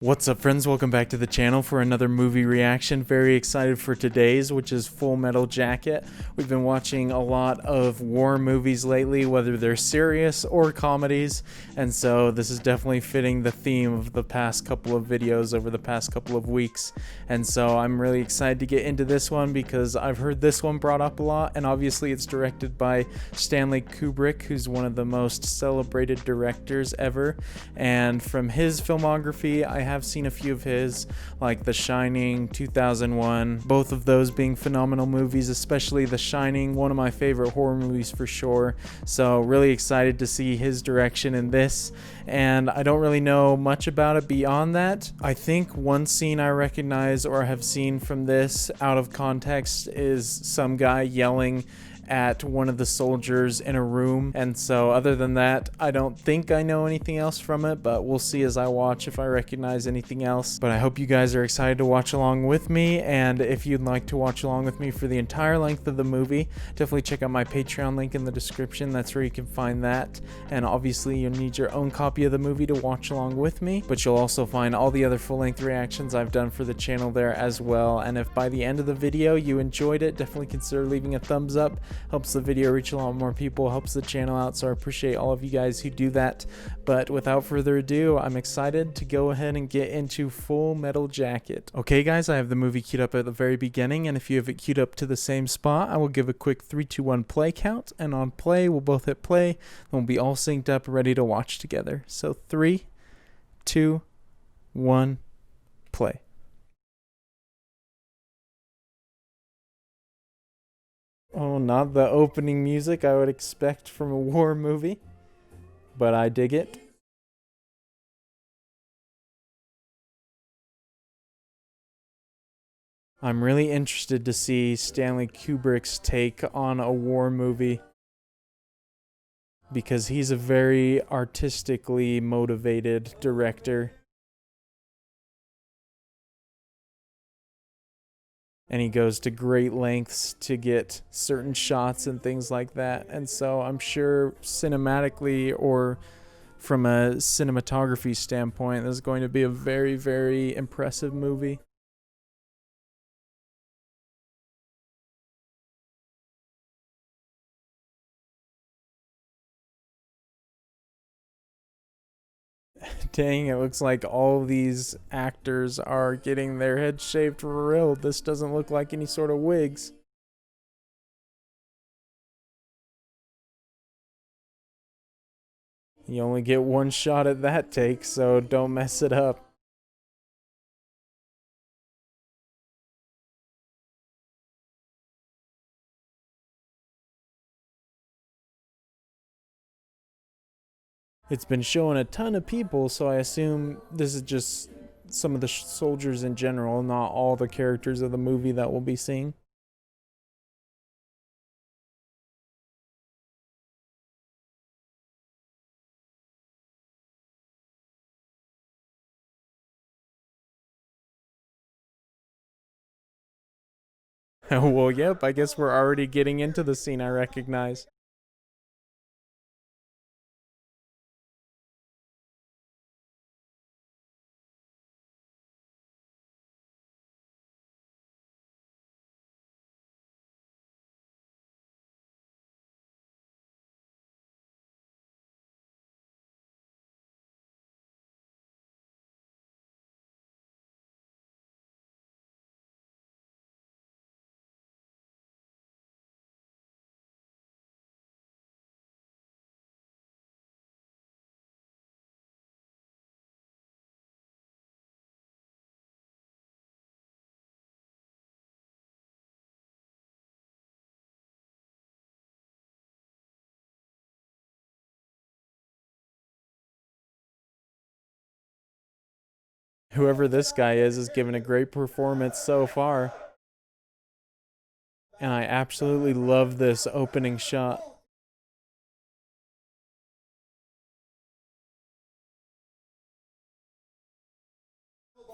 What's up, friends? Welcome back to the channel for another movie reaction. Very excited for today's, which is Full Metal Jacket. We've been watching a lot of war movies lately, whether they're serious or comedies, and so this is definitely fitting the theme of the past couple of videos over the past couple of weeks. And so I'm really excited to get into this one because I've heard this one brought up a lot, and obviously it's directed by Stanley Kubrick, who's one of the most celebrated directors ever. And from his filmography, I have seen a few of his, like The Shining, 2001, both of those being phenomenal movies, especially The Shining, one of my favorite horror movies for sure. So really excited to see his direction in this, and I don't really know much about it beyond that. I think one scene I recognize or have seen from this out of context is some guy yelling at one of the soldiers in a room, and so other than that, I don't think I know anything else from it, but we'll see as I watch if I recognize anything else. But I hope you guys are excited to watch along with me, and if you'd like to watch along with me for the entire length of the movie, definitely check out my Patreon link in the description. That's where you can find that, and obviously you'll need your own copy of the movie to watch along with me, but you'll also find all the other full-length reactions I've done for the channel there as well. And if by the end of the video you enjoyed it, definitely consider leaving a thumbs up. Helps the video reach a lot more people, helps the channel out, so I appreciate all of you guys who do that. But without further ado, I'm excited to go ahead and get into Full Metal Jacket. Okay guys, I have the movie queued up at the very beginning, and if you have it queued up to the same spot, I will give a quick 3, 2, 1 play count, and on play we'll both hit play, and we'll be all synced up ready to watch together. So 3, 2, 1, play. Oh, not the opening music I would expect from a war movie, but I dig it. I'm really interested to see Stanley Kubrick's take on a war movie because he's a very artistically motivated director. And he goes to great lengths to get certain shots and things like that. And so I'm sure cinematically or from a cinematography standpoint, this is going to be a very, very impressive movie. Dang, it looks like all these actors are getting their heads shaved for real. This doesn't look like any sort of wigs. You only get one shot at that take, so don't mess it up. It's been showing a ton of people, so I assume this is just some of the soldiers in general, not all the characters of the movie that we'll be seeing. Well, yep, I guess we're already getting into the scene I recognize. Whoever this guy is giving a great performance so far. And I absolutely love this opening shot.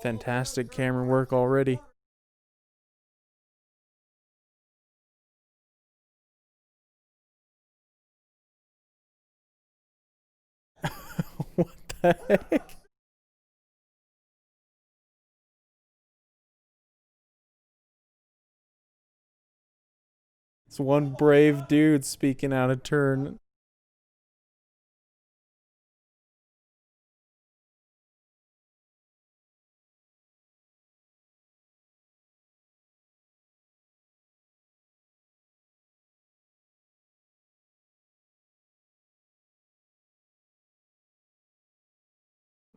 Fantastic camera work already. What the heck? It's one brave dude speaking out of turn.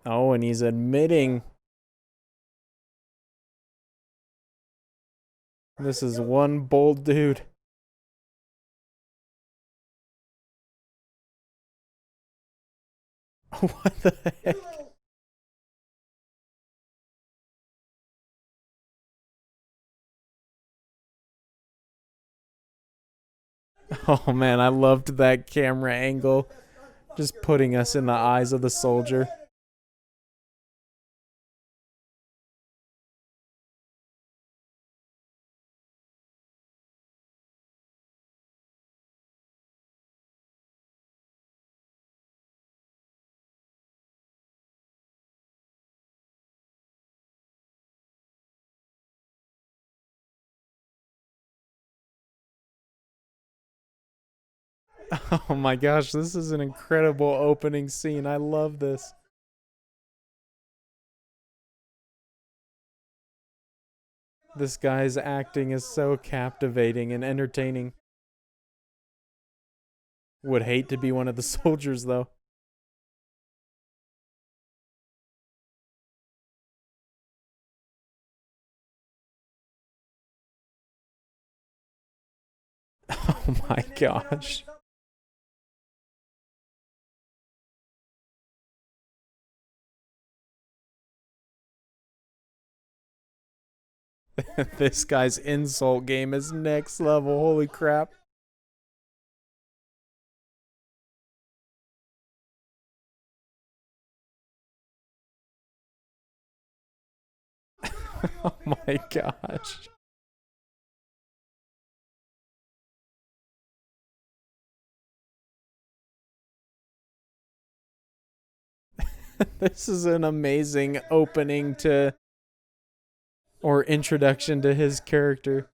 Oh, and he's admitting this is one bold dude. What the heck? Oh man, I loved that camera angle. Just putting us in the eyes of the soldier. Oh my gosh, this is an incredible opening scene. I love this. This guy's acting is so captivating and entertaining. Would hate to be one of the soldiers though. Oh my gosh. This guy's insult game is next level. Holy crap. Oh my gosh. This is an amazing opening to or introduction to his character.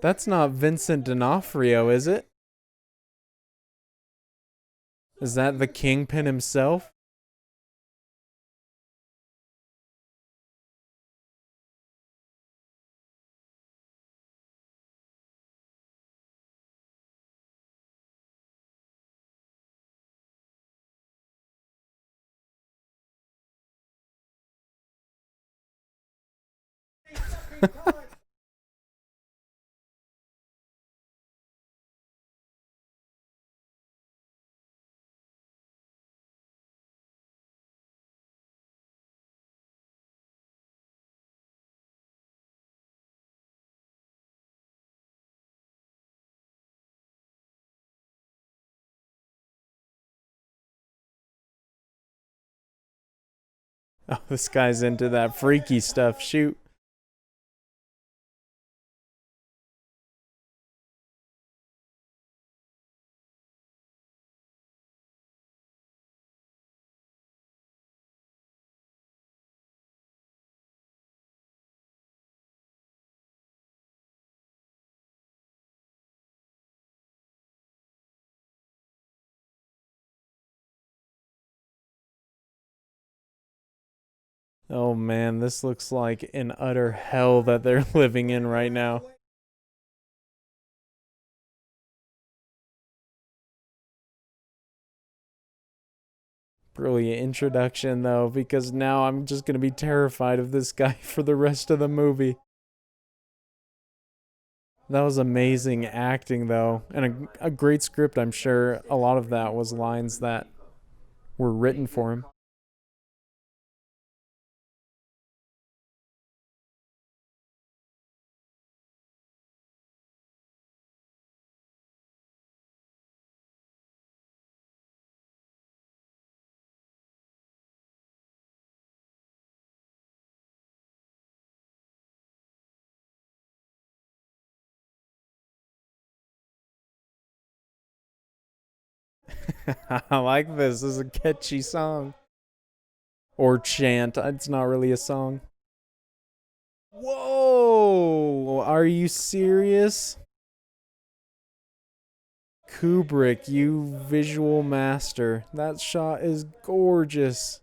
That's not Vincent D'Onofrio, is it? Is that the Kingpin himself? Oh, this guy's into that freaky stuff. Shoot. Oh man, this looks like an utter hell that they're living in right now. Brilliant introduction though, because now I'm just gonna be terrified of this guy for the rest of the movie. That was amazing acting though, and a great script. I'm sure a lot of that was lines that were written for him. I like this. This is a catchy song. Or chant. It's not really a song. Whoa! Are you serious? Kubrick, you visual master. That shot is gorgeous.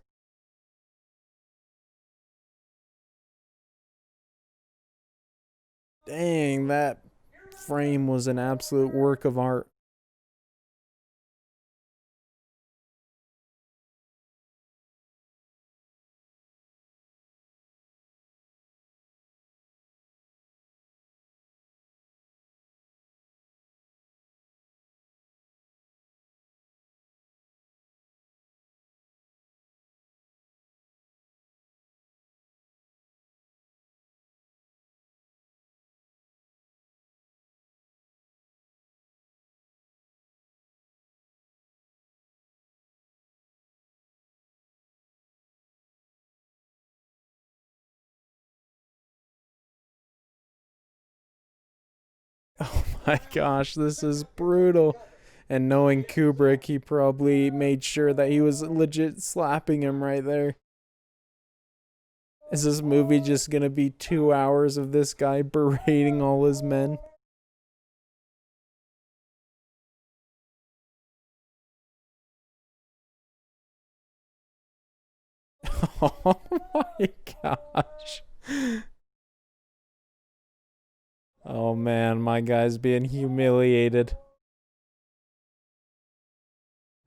Dang, that frame was an absolute work of art. Oh my gosh, this is brutal. And knowing Kubrick, he probably made sure that he was legit slapping him right there. Is this movie just gonna be 2 hours of this guy berating all his men? Oh my gosh. Oh man, my guy's being humiliated.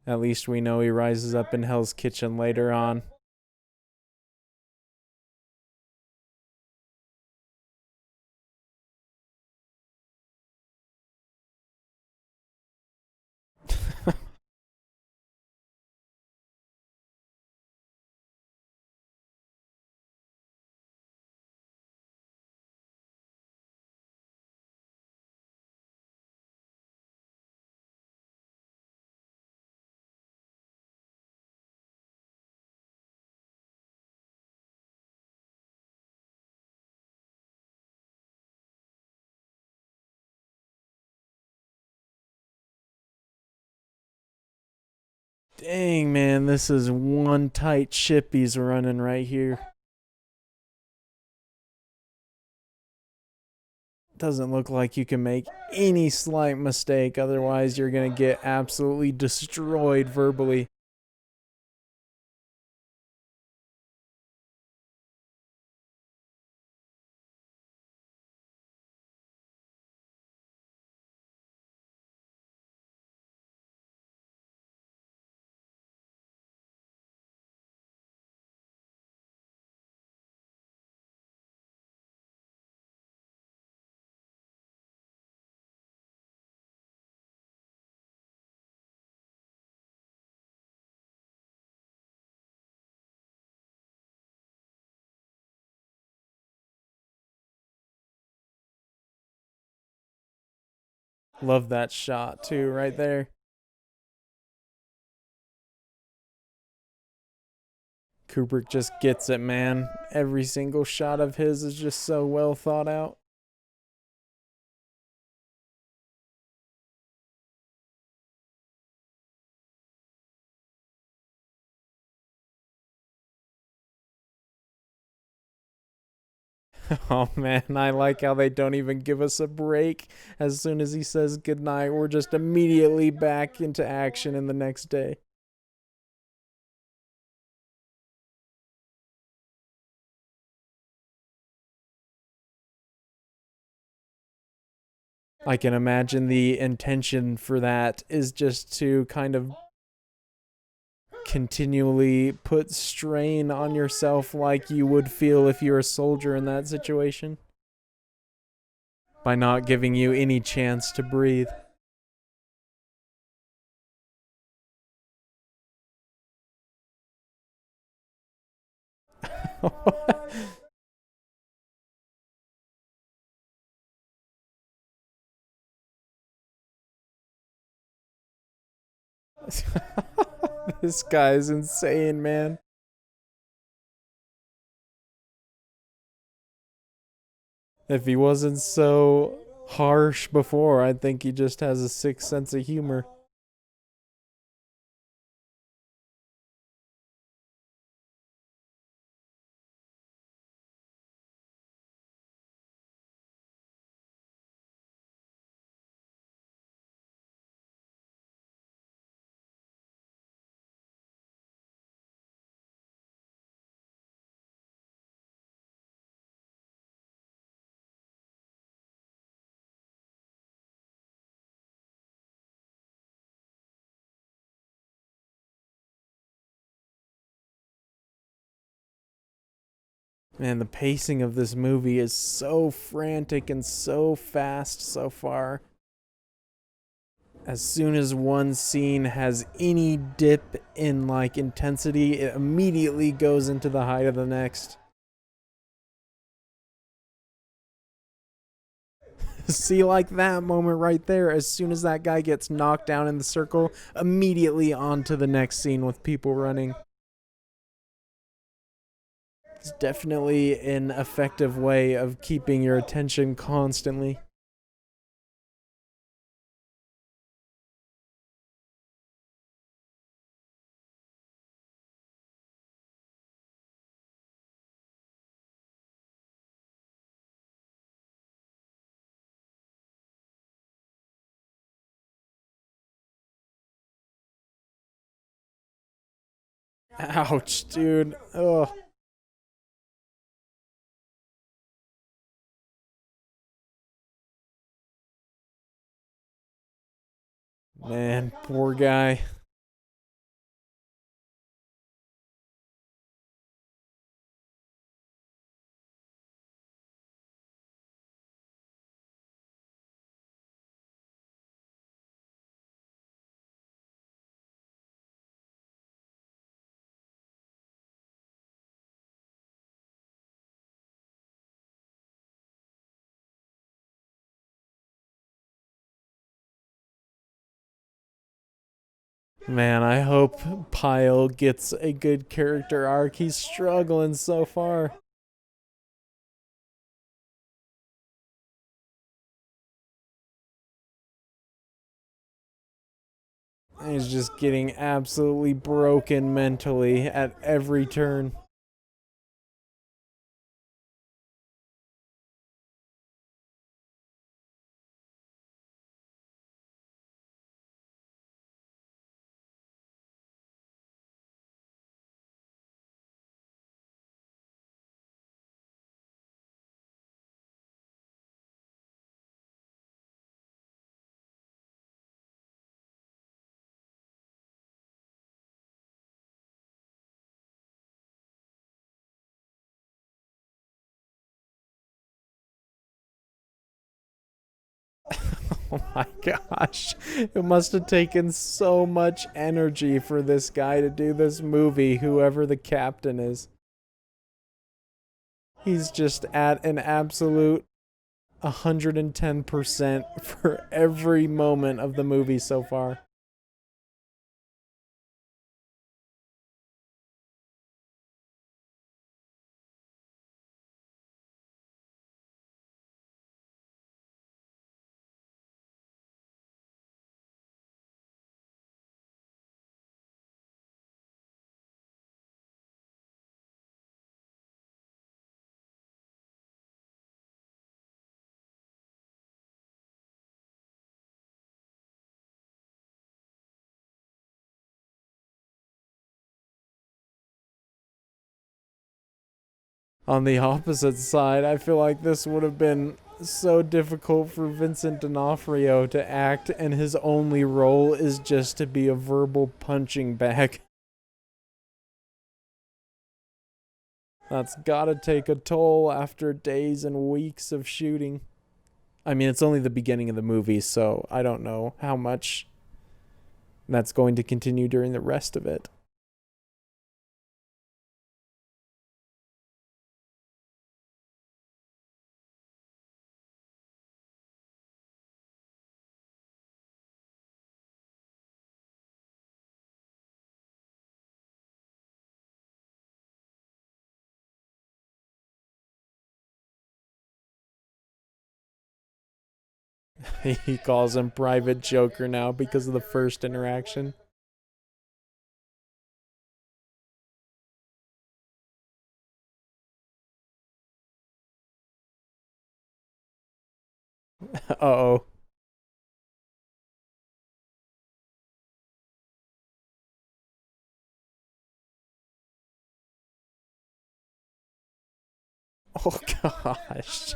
At least we know he rises up in Hell's Kitchen later on. Dang, man, this is one tight ship he's running right here. Doesn't look like you can make any slight mistake, otherwise, you're gonna get absolutely destroyed verbally. Love that shot, too, right there. Kubrick just gets it, man. Every single shot of his is just so well thought out. Oh man, I like how they don't even give us a break. As soon as he says goodnight, we're just immediately back into action in the next day. I can imagine the intention for that is just to kind of continually put strain on yourself like you would feel if you're a soldier in that situation by not giving you any chance to breathe. This guy's insane, man. If he wasn't so harsh before, I think he just has a sick sense of humor. Man, the pacing of this movie is so frantic and so fast so far. As soon as one scene has any dip in like intensity, it immediately goes into the height of the next. See, like that moment right there, as soon as that guy gets knocked down in the circle, immediately on to the next scene with people running. It's definitely an effective way of keeping your attention constantly. Ouch, dude. Ugh. Man, poor guy. Man, I hope Pyle gets a good character arc. He's struggling so far. He's just getting absolutely broken mentally at every turn. Oh my gosh. It must have taken so much energy for this guy to do this movie, whoever the captain is. He's just at an absolute 110% for every moment of the movie so far. On the opposite side, I feel like this would have been so difficult for Vincent D'Onofrio to act, and his only role is just to be a verbal punching bag. That's gotta take a toll after days and weeks of shooting. I mean, it's only the beginning of the movie, so I don't know how much that's going to continue during the rest of it. He calls him Private Joker now because of the first interaction. Uh oh. Oh gosh.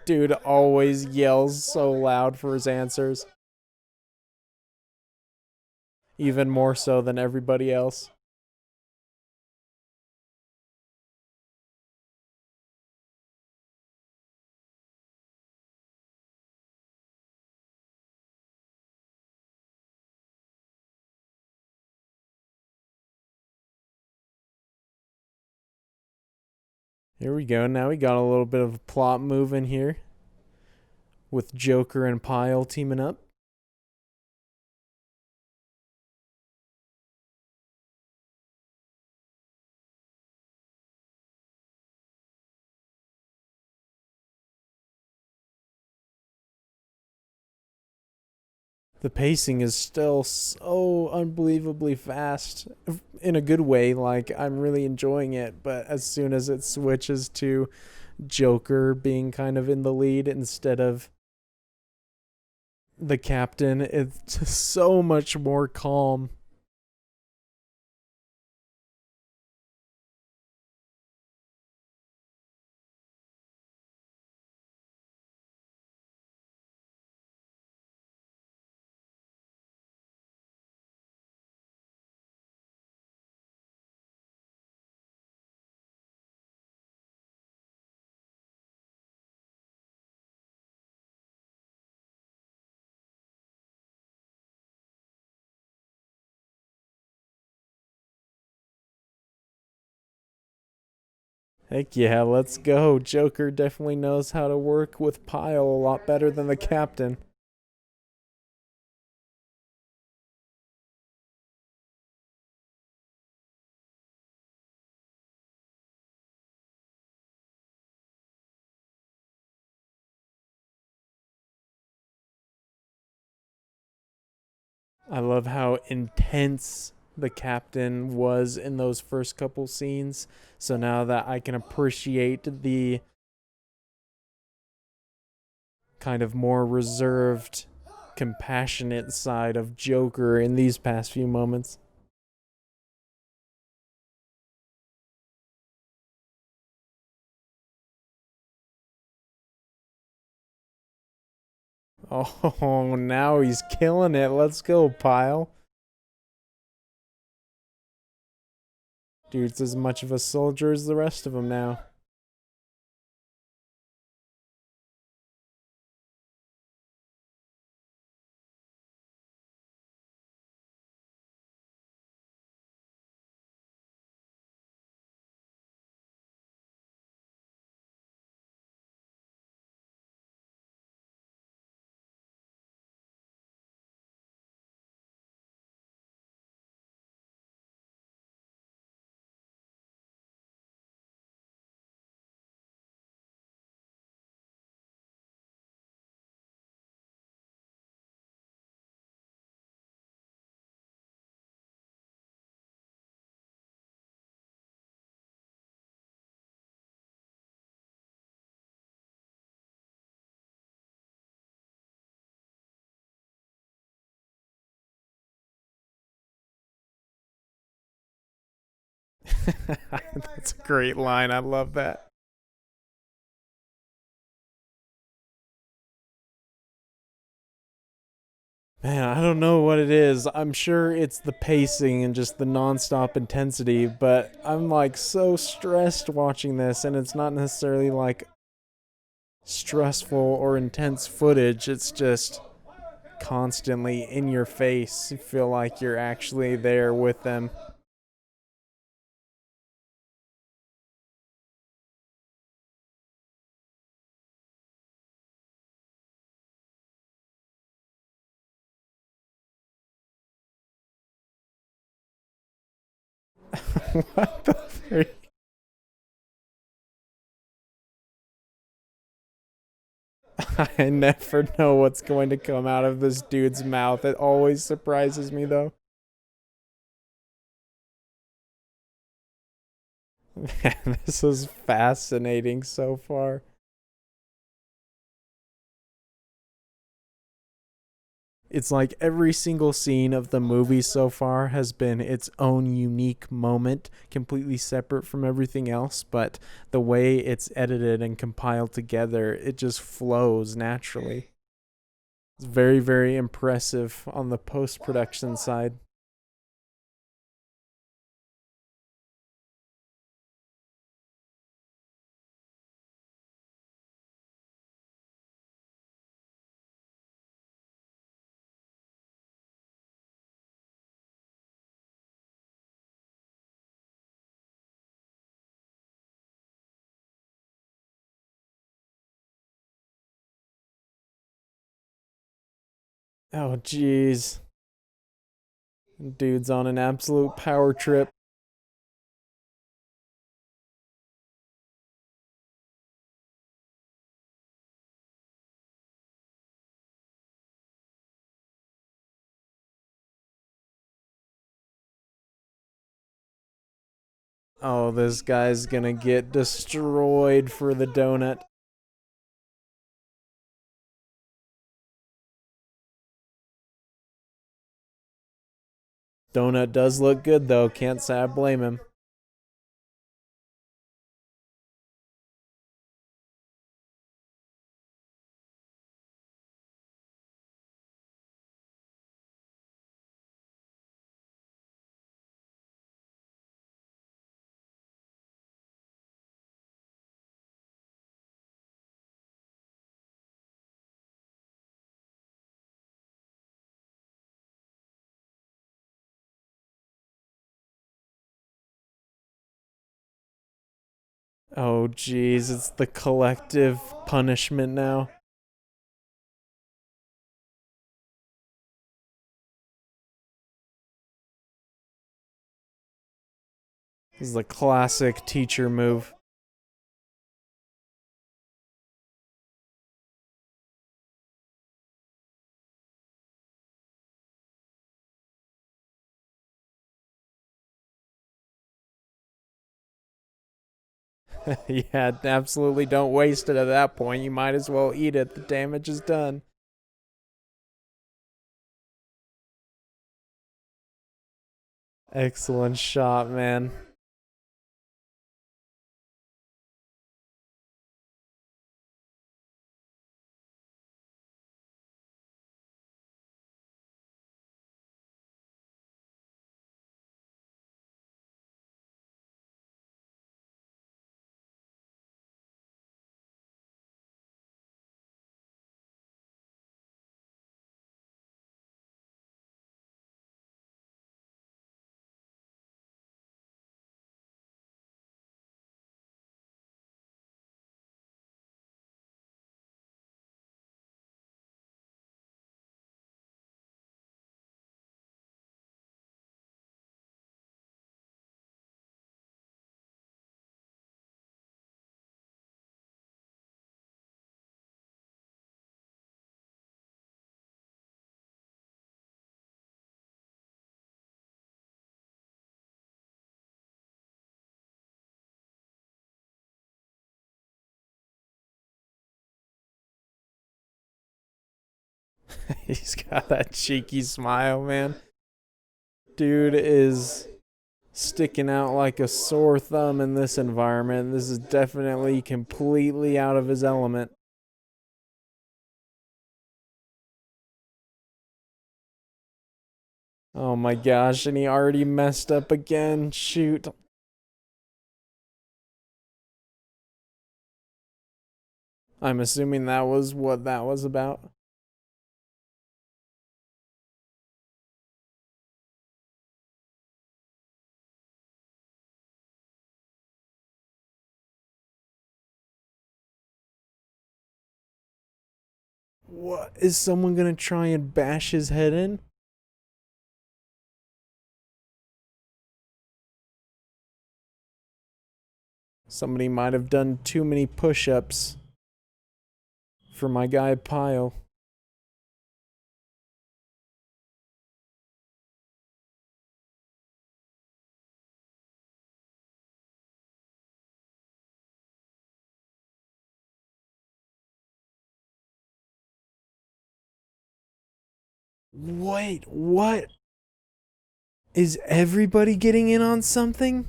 Dude always yells so loud for his answers, even more so than everybody else. Here we go. Now we got a little bit of a plot moving here with Joker and Pyle teaming up. The pacing is still so unbelievably fast in a good way. Like, I'm really enjoying it, but as soon as it switches to Joker being kind of in the lead instead of the captain, it's so much more calm. Heck yeah, let's go. Joker definitely knows how to work with Pyle a lot better than the captain. I love how intense the captain was in those first couple scenes. So now that I can appreciate the kind of more reserved, compassionate side of Joker in these past few moments. Oh, now he's killing it. Let's go, Pyle. Dude's as much of a soldier as the rest of them now. That's a great line. I love that. Man, I don't know what it is. I'm sure it's the pacing and just the nonstop intensity, but I'm like so stressed watching this, and it's not necessarily like stressful or intense footage. It's just constantly in your face. You feel like you're actually there with them. What the freak? I never know what's going to come out of this dude's mouth. It always surprises me, though. Man, this is fascinating so far. It's like every single scene of the movie so far has been its own unique moment, completely separate from everything else, but the way it's edited and compiled together, it just flows naturally. It's very, very impressive on the post production side. Oh, jeez. Dude's on an absolute power trip. Oh, this guy's gonna get destroyed for the donut. Donut does look good though, can't say I blame him. Oh, jeez, it's the collective punishment now. This is the classic teacher move. Yeah, absolutely don't waste it at that point. You might as well eat it. The damage is done. Excellent shot, man. He's got that cheeky smile, man. Dude is sticking out like a sore thumb in this environment. This is definitely completely out of his element. Oh my gosh, and he already messed up again. Shoot. I'm assuming that was what that was about. What? Is someone gonna try and bash his head in? Somebody might have done too many push ups for my guy Pyle. Wait, what? Is everybody getting in on something?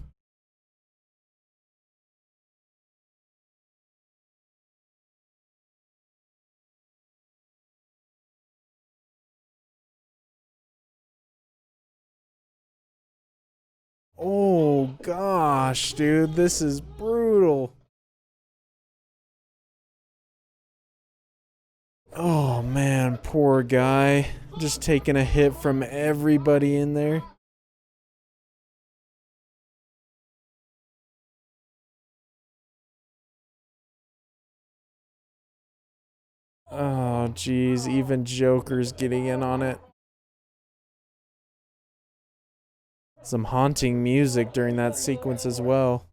Oh gosh, dude, this is brutal. Oh man, poor guy. Just taking a hit from everybody in there. Oh geez, even Joker's getting in on it. Some haunting music during that sequence as well.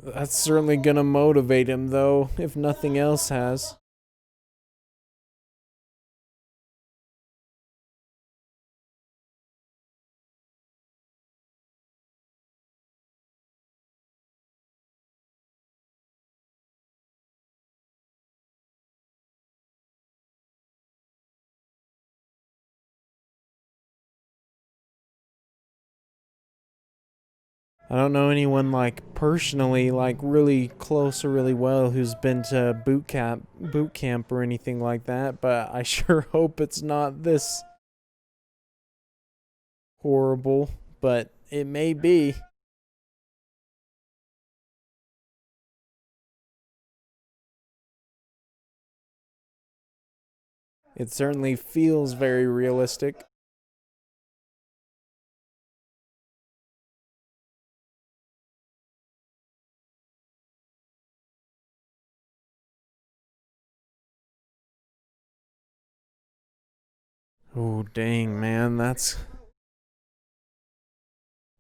That's certainly gonna motivate him, though, if nothing else has. I don't know anyone like personally, like really close or really well, who's been to boot camp or anything like that. But I sure hope it's not this horrible. But it may be. It certainly feels very realistic. Oh dang, man, that's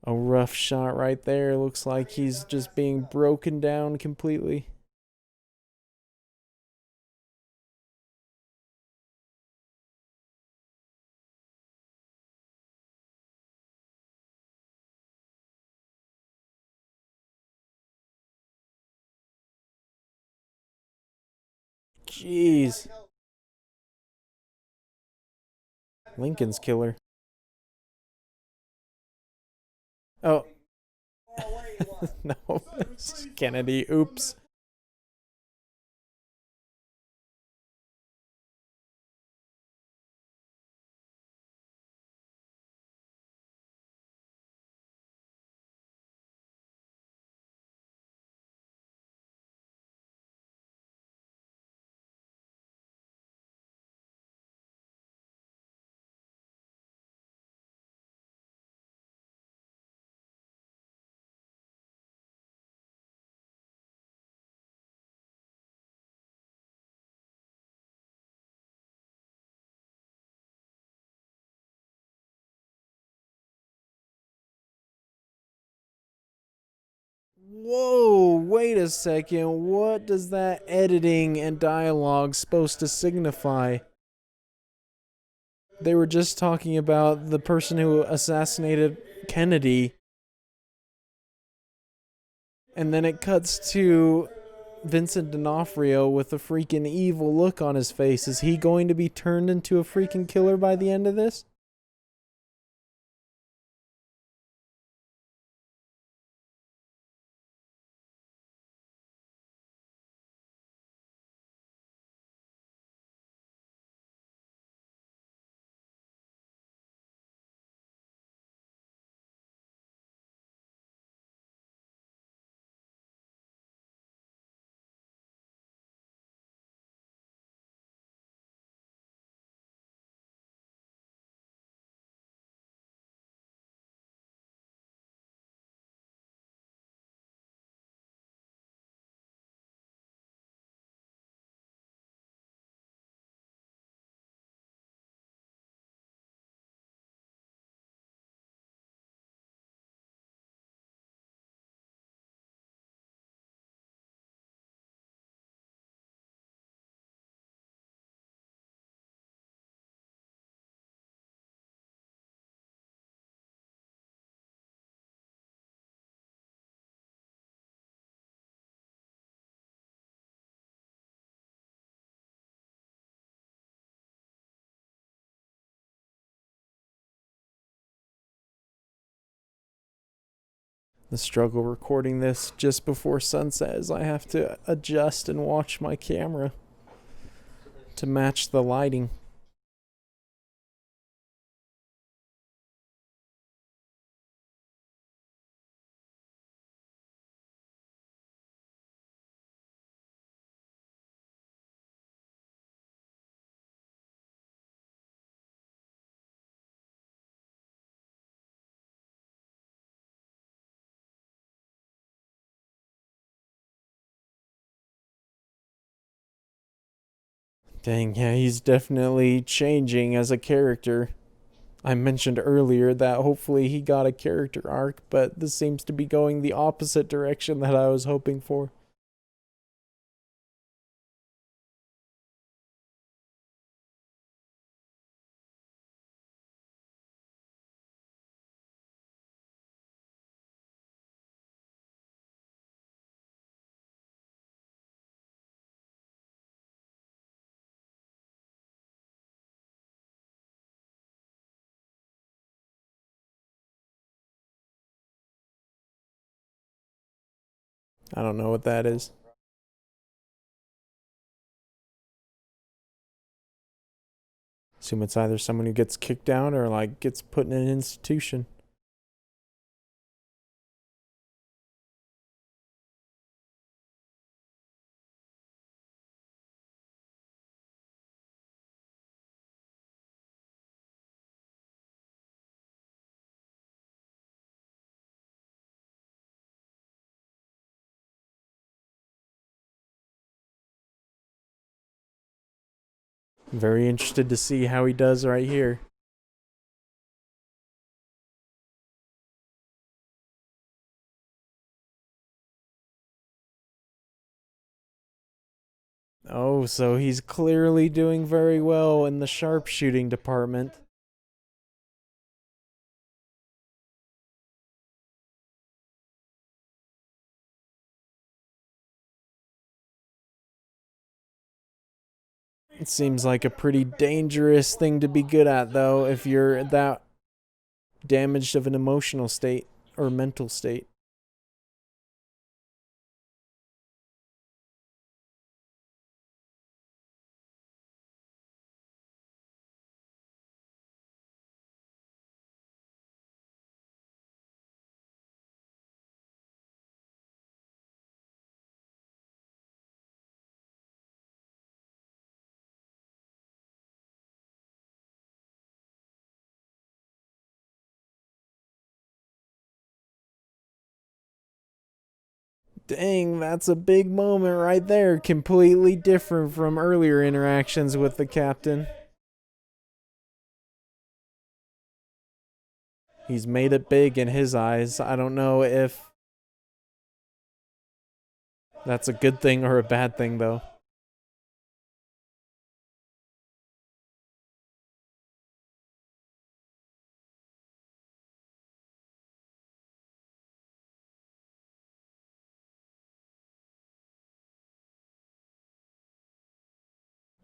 a rough shot right there. Looks like he's just being broken down completely. Jeez. Lincoln's killer. Oh, no. Kennedy. Oops. Whoa, wait a second. What does that editing and dialogue supposed to signify? They were just talking about the person who assassinated Kennedy, and then it cuts to Vincent D'Onofrio with a freaking evil look on his face. Is he going to be turned into a freaking killer by the end of this? The struggle recording this just before sunset is I have to adjust and watch my camera to match the lighting. Dang, yeah, he's definitely changing as a character. I mentioned earlier that hopefully he got a character arc, but this seems to be going the opposite direction that I was hoping for. I don't know what that is. Assume it's either someone who gets kicked out or like gets put in an institution. Very interested to see how he does right here. Oh, so he's clearly doing very well in the sharpshooting department. It seems like a pretty dangerous thing to be good at, though, if you're that damaged of an emotional state or mental state. Dang, that's a big moment right there. Completely different from earlier interactions with the captain. He's made it big in his eyes. I don't know if that's a good thing or a bad thing, though.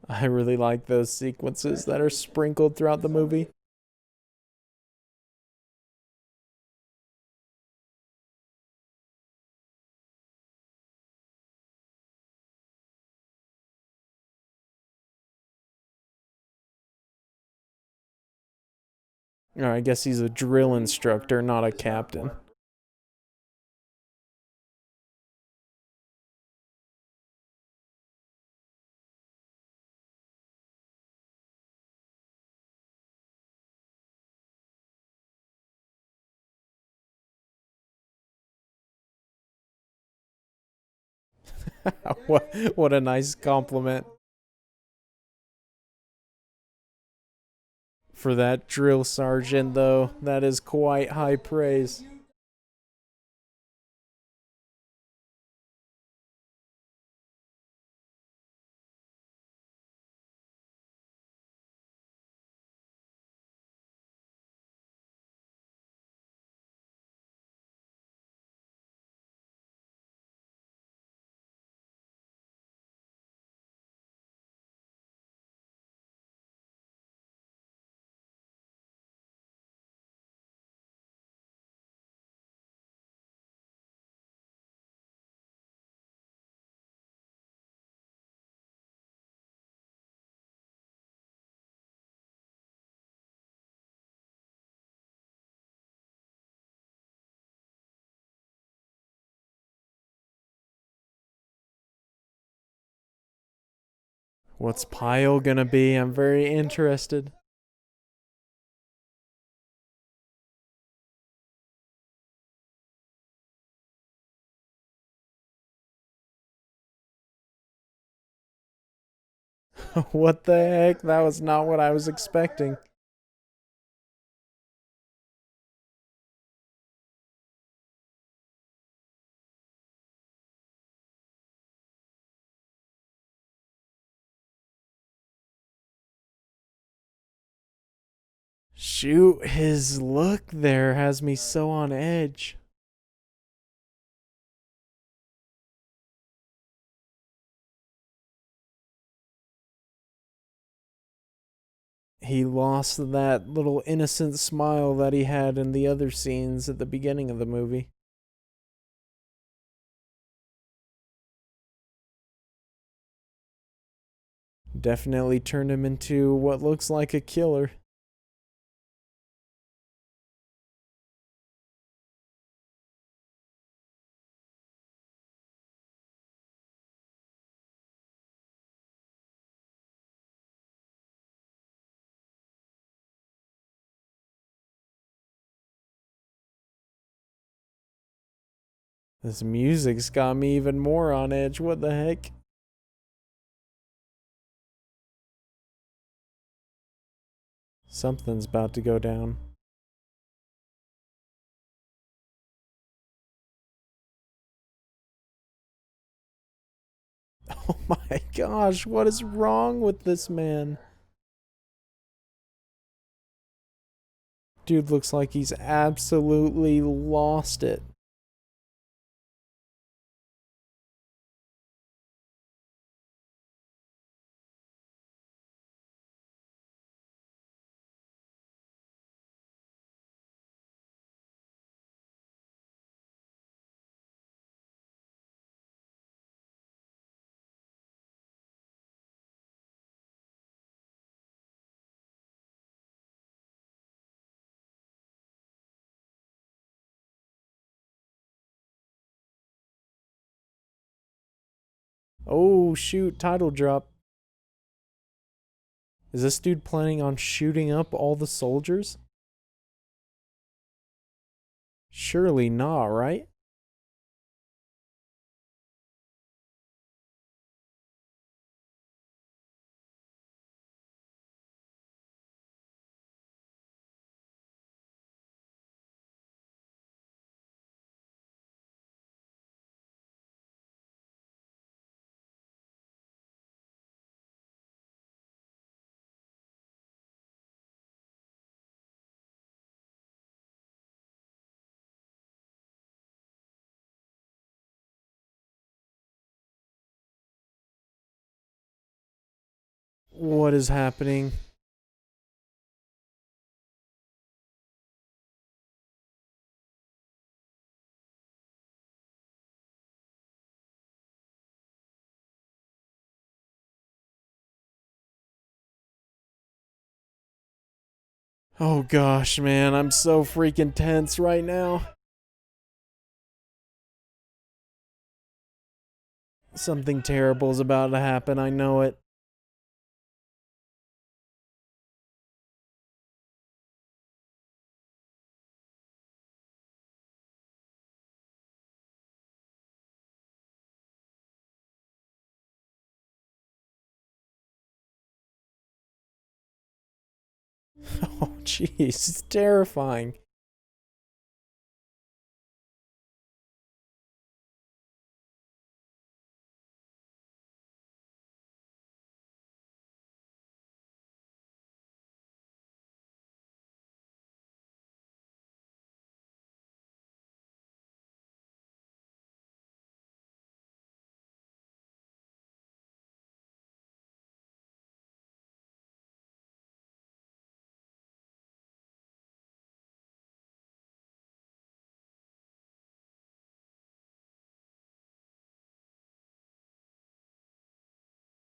I really like those sequences that are sprinkled throughout the movie. Or I guess he's a drill instructor, not a captain. What a nice compliment for that drill sergeant, though. That is quite high praise. What's Pyle gonna be? I'm very interested. What the heck? That was not what I was expecting. Shoot, his look there has me so on edge. He lost that little innocent smile that he had in the other scenes at the beginning of the movie. Definitely turned him into what looks like a killer. This music's got me even more on edge. What the heck? Something's about to go down. Oh my gosh, what is wrong with this man? Dude looks like he's absolutely lost it. Oh shoot, title drop. Is this dude planning on shooting up all the soldiers? Surely not, right? What is happening? Oh gosh, man, I'm so freaking tense right now. Something terrible is about to happen, I know it. Oh jeez, it's terrifying.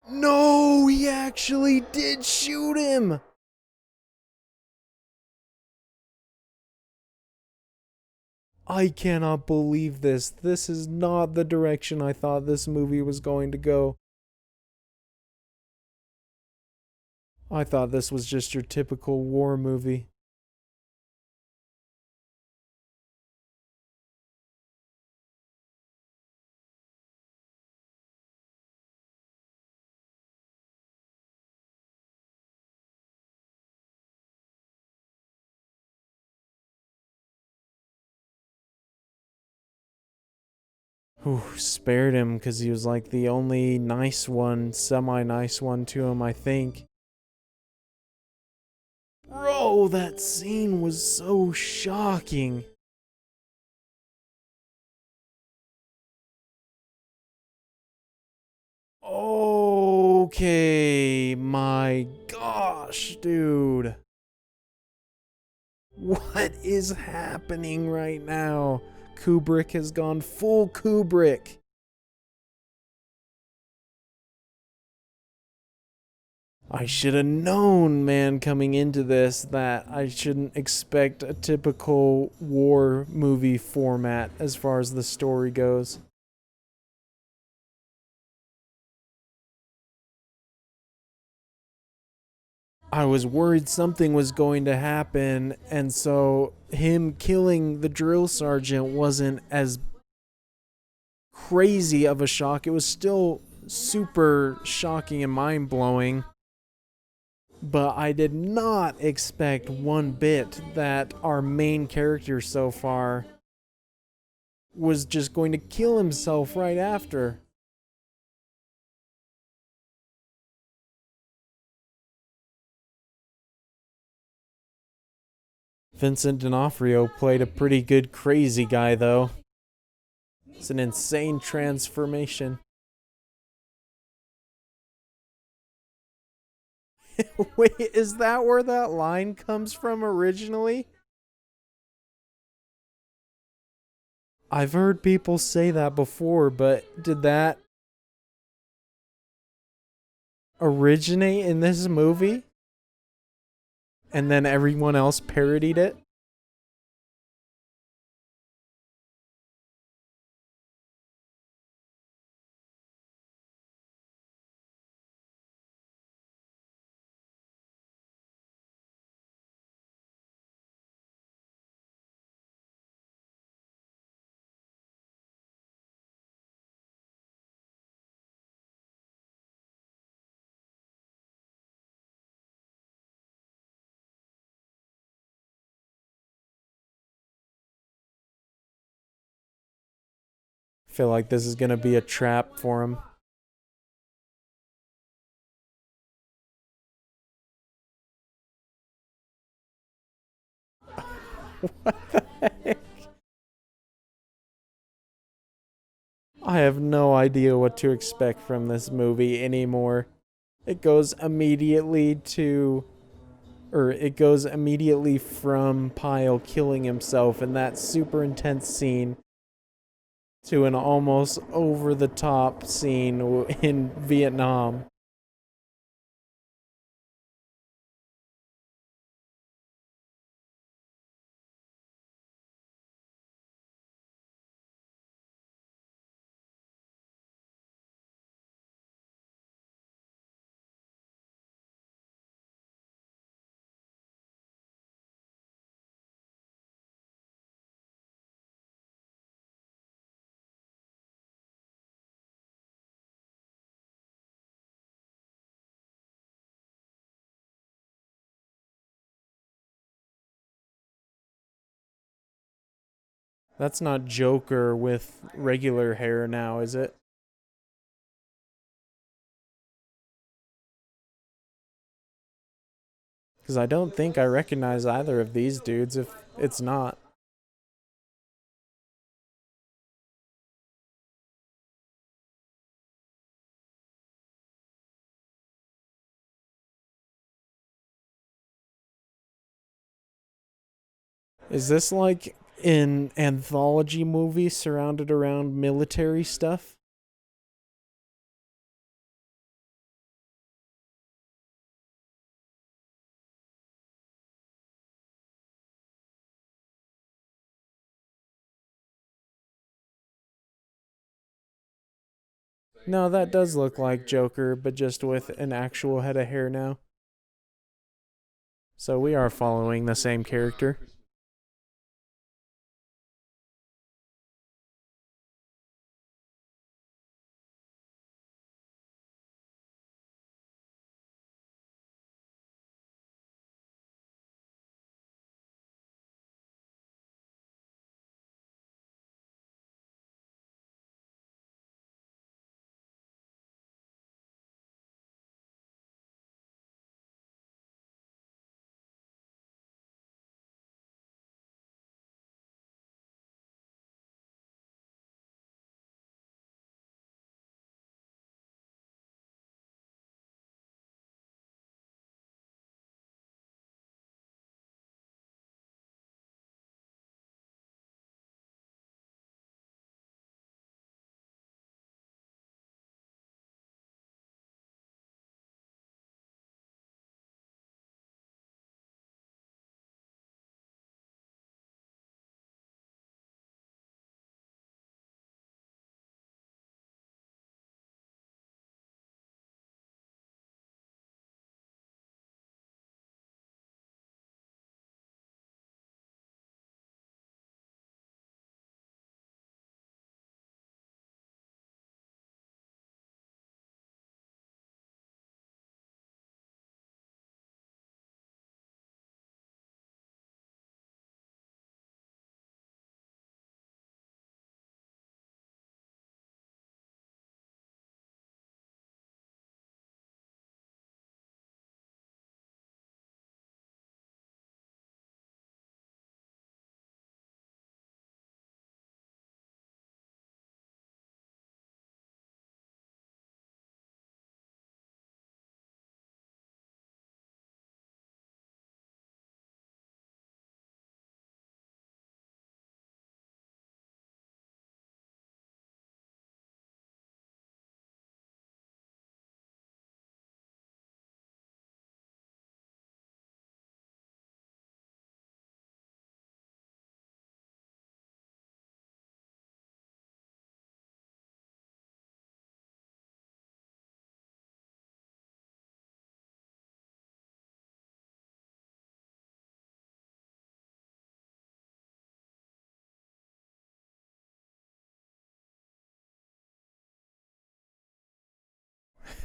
No, he actually did shoot him. I cannot believe this. This is not the direction I thought this movie was going to go. I thought this was just your typical war movie. Whew, spared him because he was like the only nice one, semi nice one to him, I think. Bro, that scene was so shocking. Okay, my gosh, dude. What is happening right now? Kubrick has gone full Kubrick. I should have known, man, coming into this that I shouldn't expect a typical war movie format as far as the story goes. I was worried something was going to happen, and so him killing the drill sergeant wasn't as crazy of a shock. It was still super shocking and mind blowing, but I did not expect one bit that our main character so far was just going to kill himself right after. Vincent D'Onofrio played a pretty good crazy guy, though. It's an insane transformation. Wait, is that where that line comes from originally? I've heard people say that before, but did that originate in this movie? And then everyone else parodied it? I feel like this is gonna be a trap for him. What the heck? I have no idea what to expect from this movie anymore. It goes immediately to, or it goes immediately from Pyle killing himself in that super intense scene to an almost over the top scene in Vietnam. That's not Joker with regular hair now, is it? Because I don't think I recognize either of these dudes if it's not. Is this like an anthology movie surrounded around military stuff? No, that does look like Joker, but just with an actual head of hair now. So we are following the same character.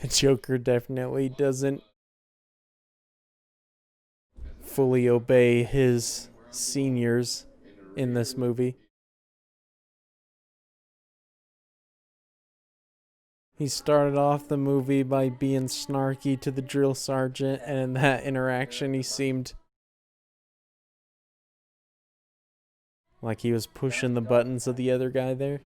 Joker definitely doesn't fully obey his seniors in this movie. He started off the movie by being snarky to the drill sergeant, and in that interaction, he seemed like he was pushing the buttons of the other guy there.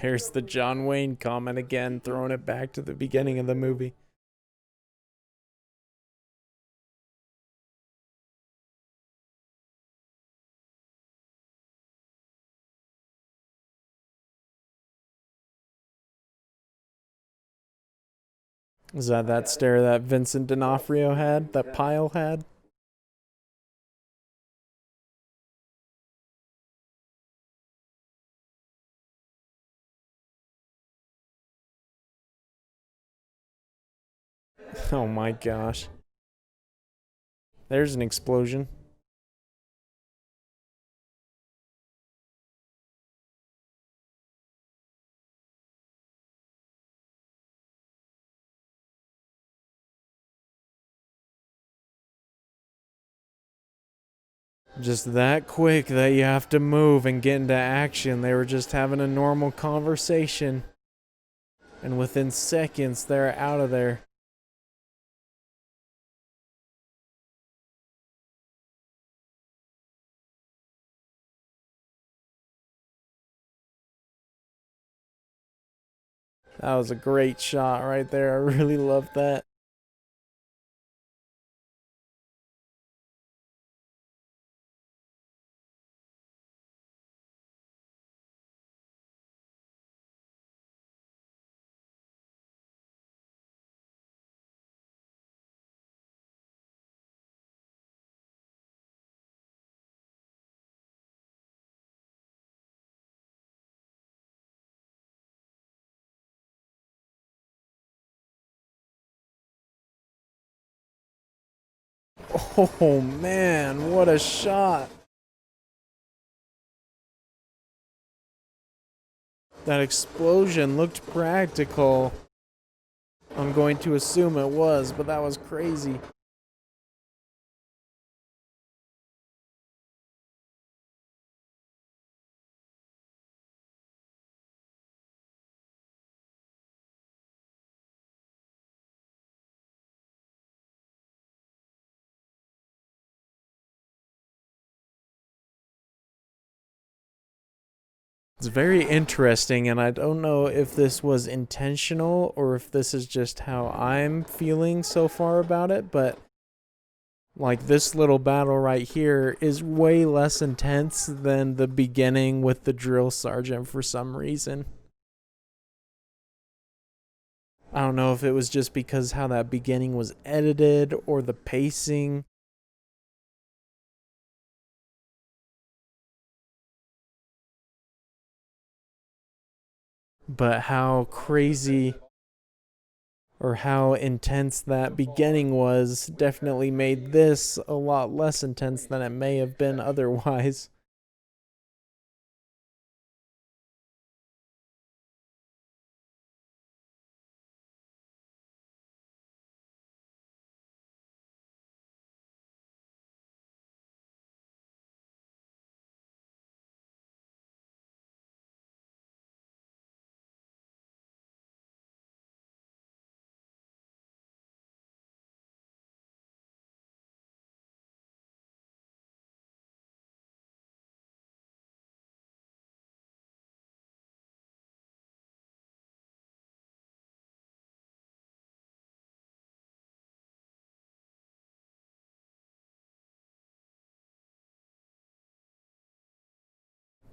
There's the John Wayne comment again, throwing it back to the beginning of the movie. Is that stare that Vincent D'Onofrio had, that Pyle had? Oh my gosh. There's an explosion. Just that quick that you have to move and get into action. They were just having a normal conversation, and within seconds, they're out of there. That was a great shot right there. I really loved that. Oh man, what a shot. That explosion looked practical. I'm going to assume it was, but that was crazy. It's very interesting, and I don't know if this was intentional or if this is just how I'm feeling so far about it, but like this little battle right here is way less intense than the beginning with the drill sergeant for some reason. I don't know if it was just because how that beginning was edited or the pacing. But how crazy or how intense that beginning was definitely made this a lot less intense than it may have been otherwise.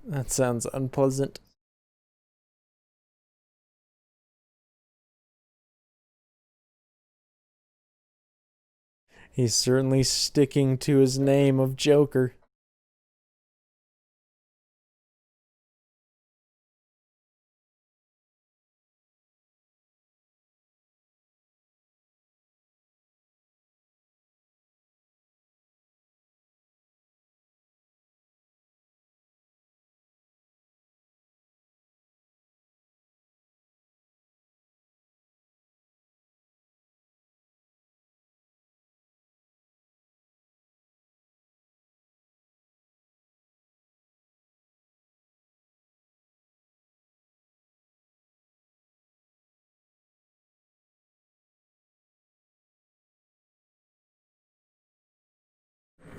That sounds unpleasant. He's certainly sticking to his name of Joker.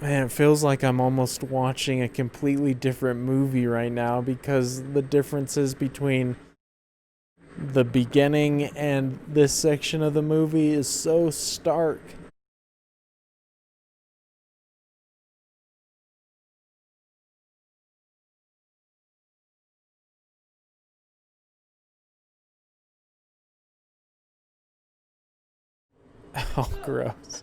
Man, it feels like I'm almost watching a completely different movie right now because the differences between the beginning and this section of the movie is so stark. Oh, gross.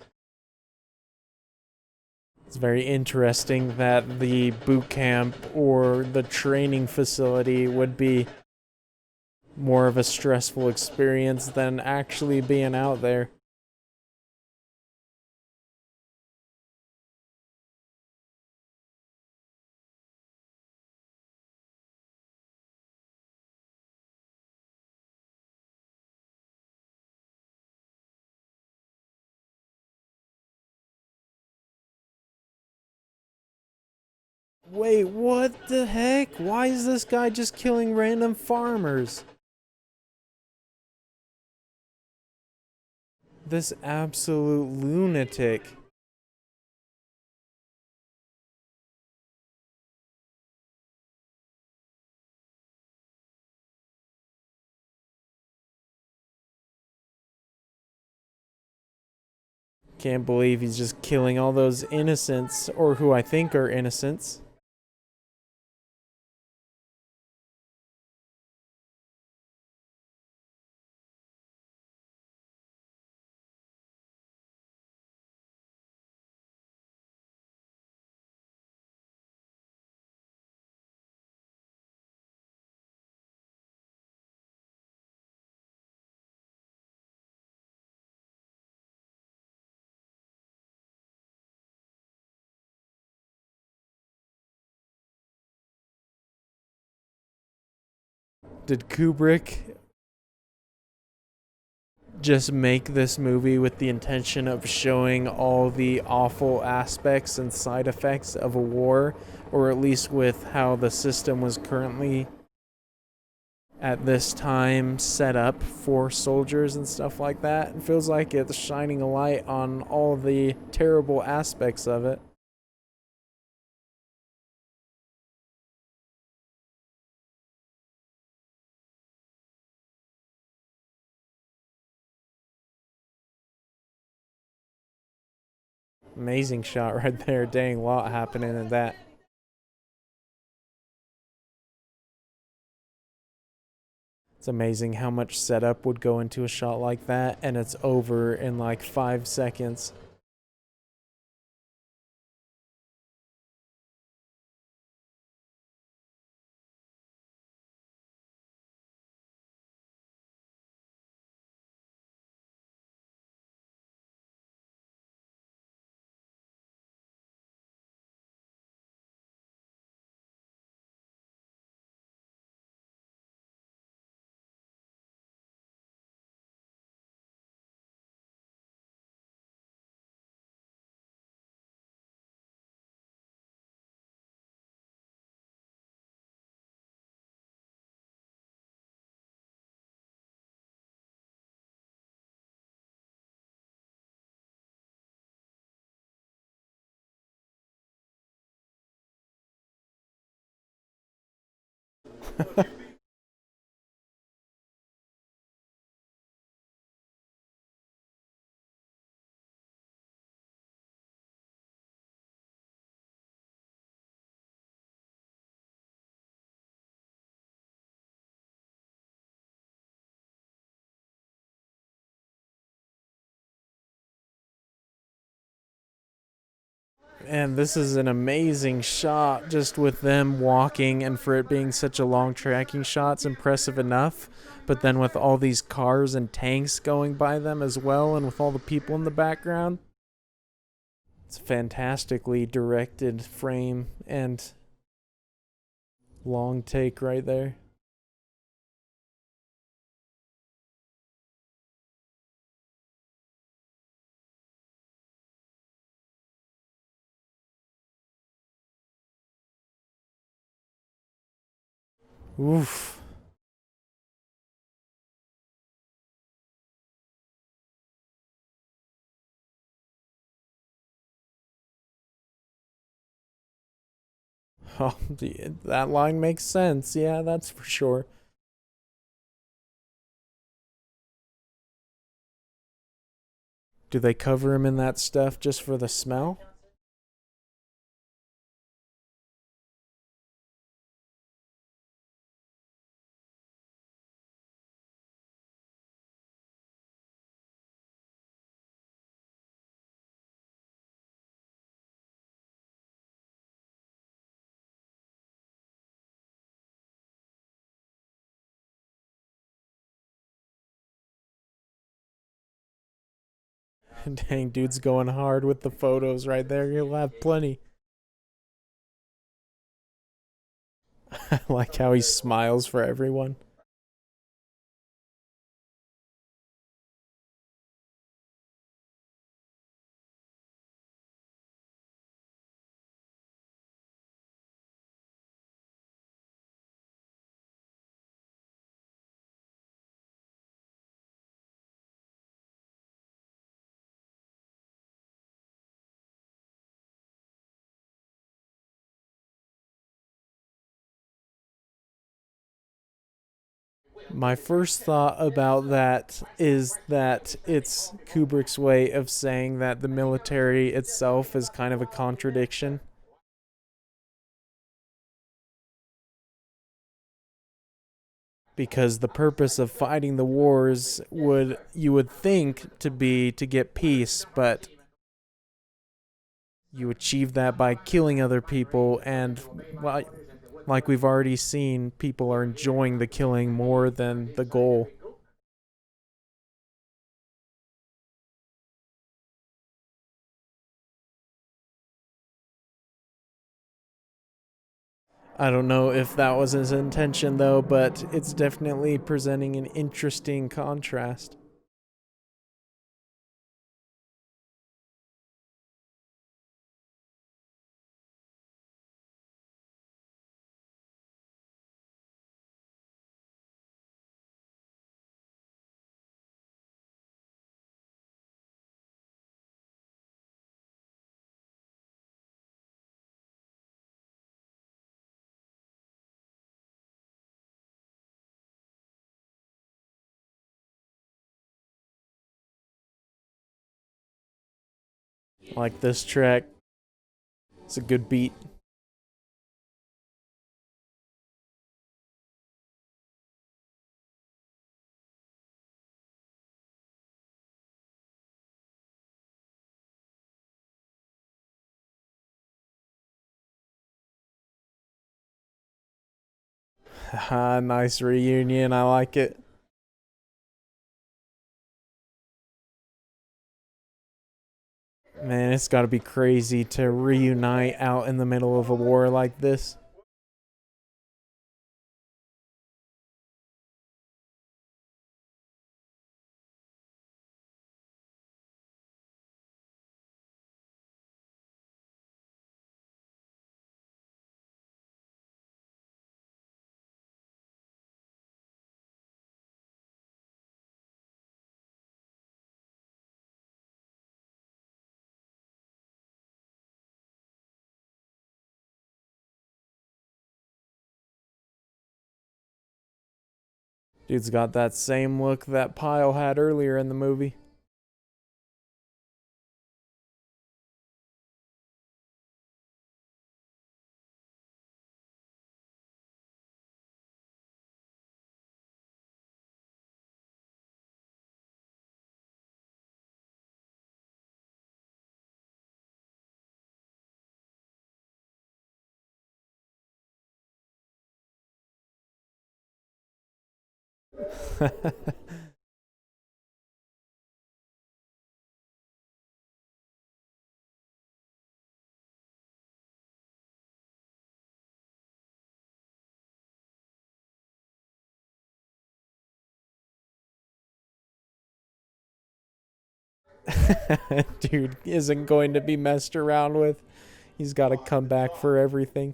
It's very interesting that the boot camp or the training facility would be more of a stressful experience than actually being out there. Wait, what the heck? Why is this guy just killing random farmers? This absolute lunatic. Can't believe he's just killing all those innocents, or who I think are innocents. Did Kubrick just make this movie with the intention of showing all the awful aspects and side effects of a war, or at least with how the system was currently at this time set up for soldiers and stuff like that? It feels like it's shining a light on all the terrible aspects of it. Amazing shot right there. Dang, lot happening in that. It's amazing how much setup would go into a shot like that, and it's over in like 5 seconds. And this is an amazing shot just with them walking, and for it being such a long tracking shot, it's impressive enough. But then with all these cars and tanks going by them as well, and with all the people in the background, it's a fantastically directed frame and long take right there. Oof. Oh, that line makes sense. Yeah, that's for sure. Do they cover him in that stuff just for the smell? Dang, dude's going hard with the photos right there. He'll have plenty. I like how he smiles for everyone. My first thought about that is that it's Kubrick's way of saying that the military itself is kind of a contradiction. Because the purpose of fighting the wars would, you would think, to be to get peace, but you achieve that by killing other people, and well, like we've already seen, people are enjoying the killing more than the goal. I don't know if that was his intention though, but it's definitely presenting an interesting contrast. Like this track, it's a good beat. Haha, nice reunion. I like it. Man, it's got to be crazy to reunite out in the middle of a war like this. Dude's got that same look that Pyle had earlier in the movie. Dude isn't going to be messed around with. He's got to come back for everything.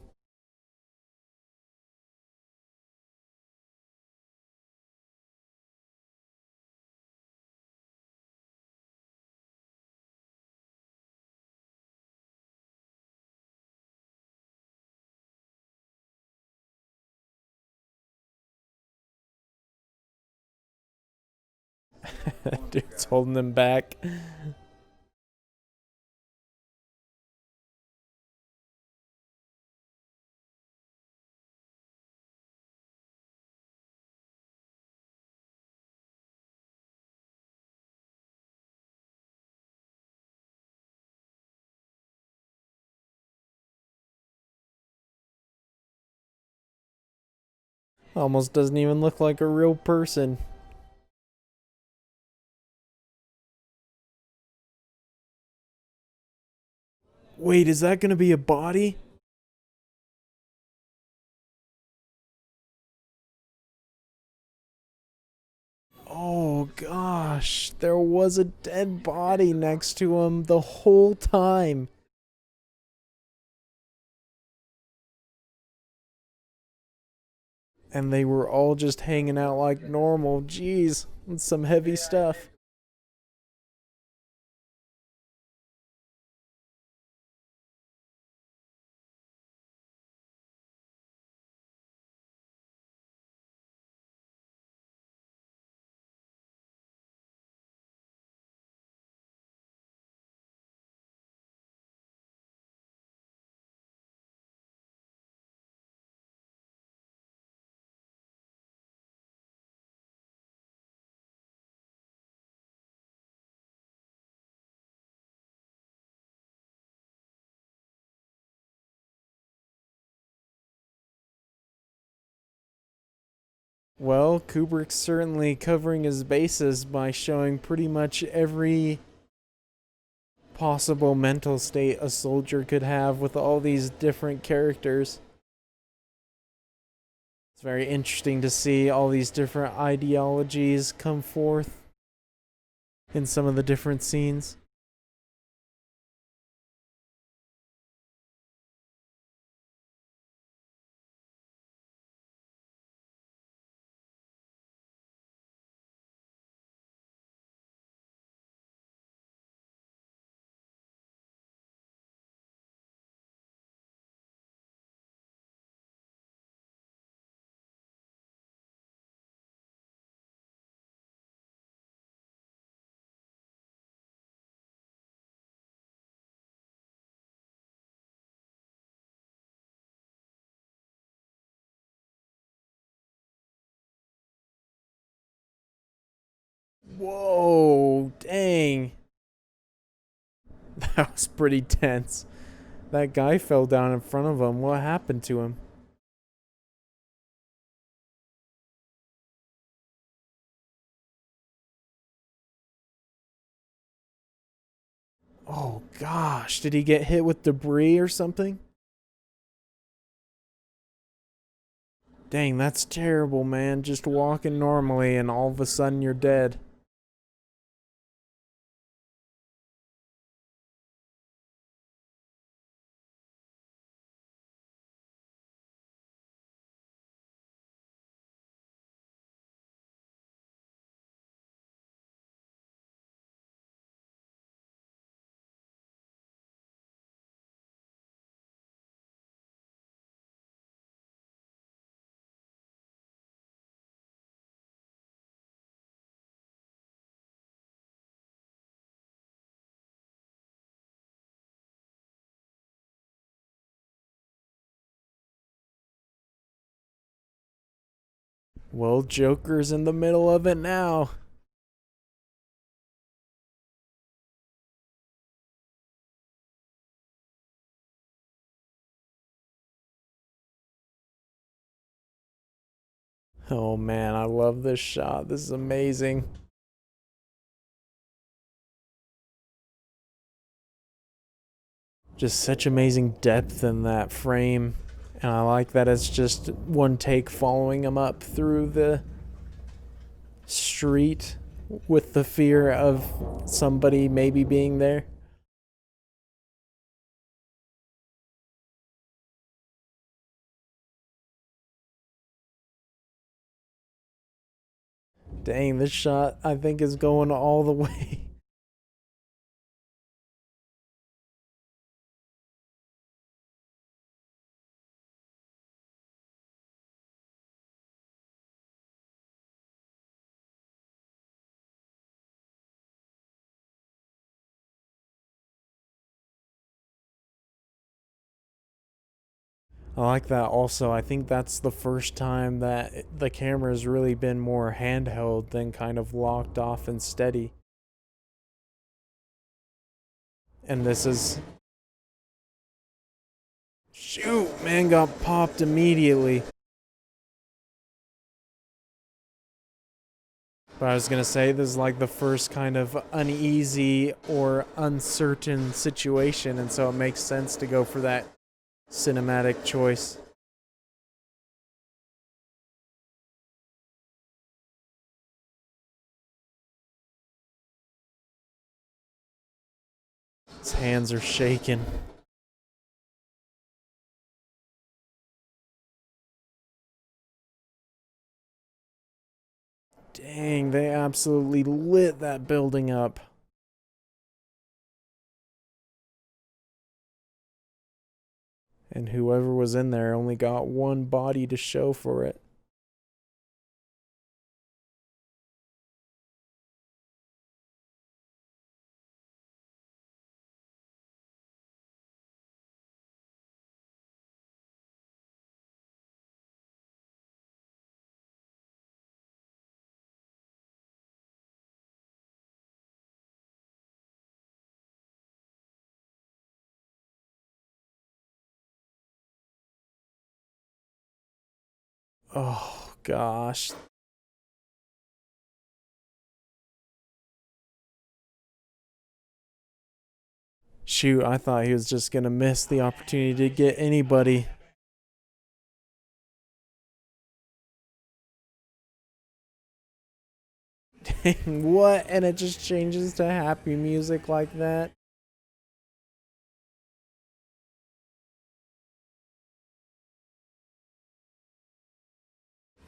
Dude's holding him back. Almost doesn't even look like a real person. Wait, is that going to be a body? Oh gosh, there was a dead body next to him the whole time. And they were all just hanging out like normal. Jeez, that's some heavy stuff. Well, Kubrick's certainly covering his bases by showing pretty much every possible mental state a soldier could have with all these different characters. It's very interesting to see all these different ideologies come forth in some of the different scenes. Whoa, dang. That was pretty tense. That guy fell down in front of him. What happened to him? Oh gosh, did he get hit with debris or something? Dang, that's terrible, man. Just walking normally and all of a sudden you're dead. Well, Joker's in the middle of it now. Oh man, I love this shot. This is amazing. Just such amazing depth in that frame. And I like that it's just one take following him up through the street with the fear of somebody maybe being there. Dang, this shot I think is going all the way. I like that also. I think that's the first time that the camera's really been more handheld than kind of locked off and steady. And this is. Shoot, man got popped immediately. But I was gonna say, this is like the first kind of uneasy or uncertain situation, and so it makes sense to go for that cinematic choice. His hands are shaking. Dang, they absolutely lit that building up. And whoever was in there only got one body to show for it. Oh gosh. Shoot, I thought he was just gonna miss the opportunity to get anybody. Dang, what? And it just changes to happy music like that?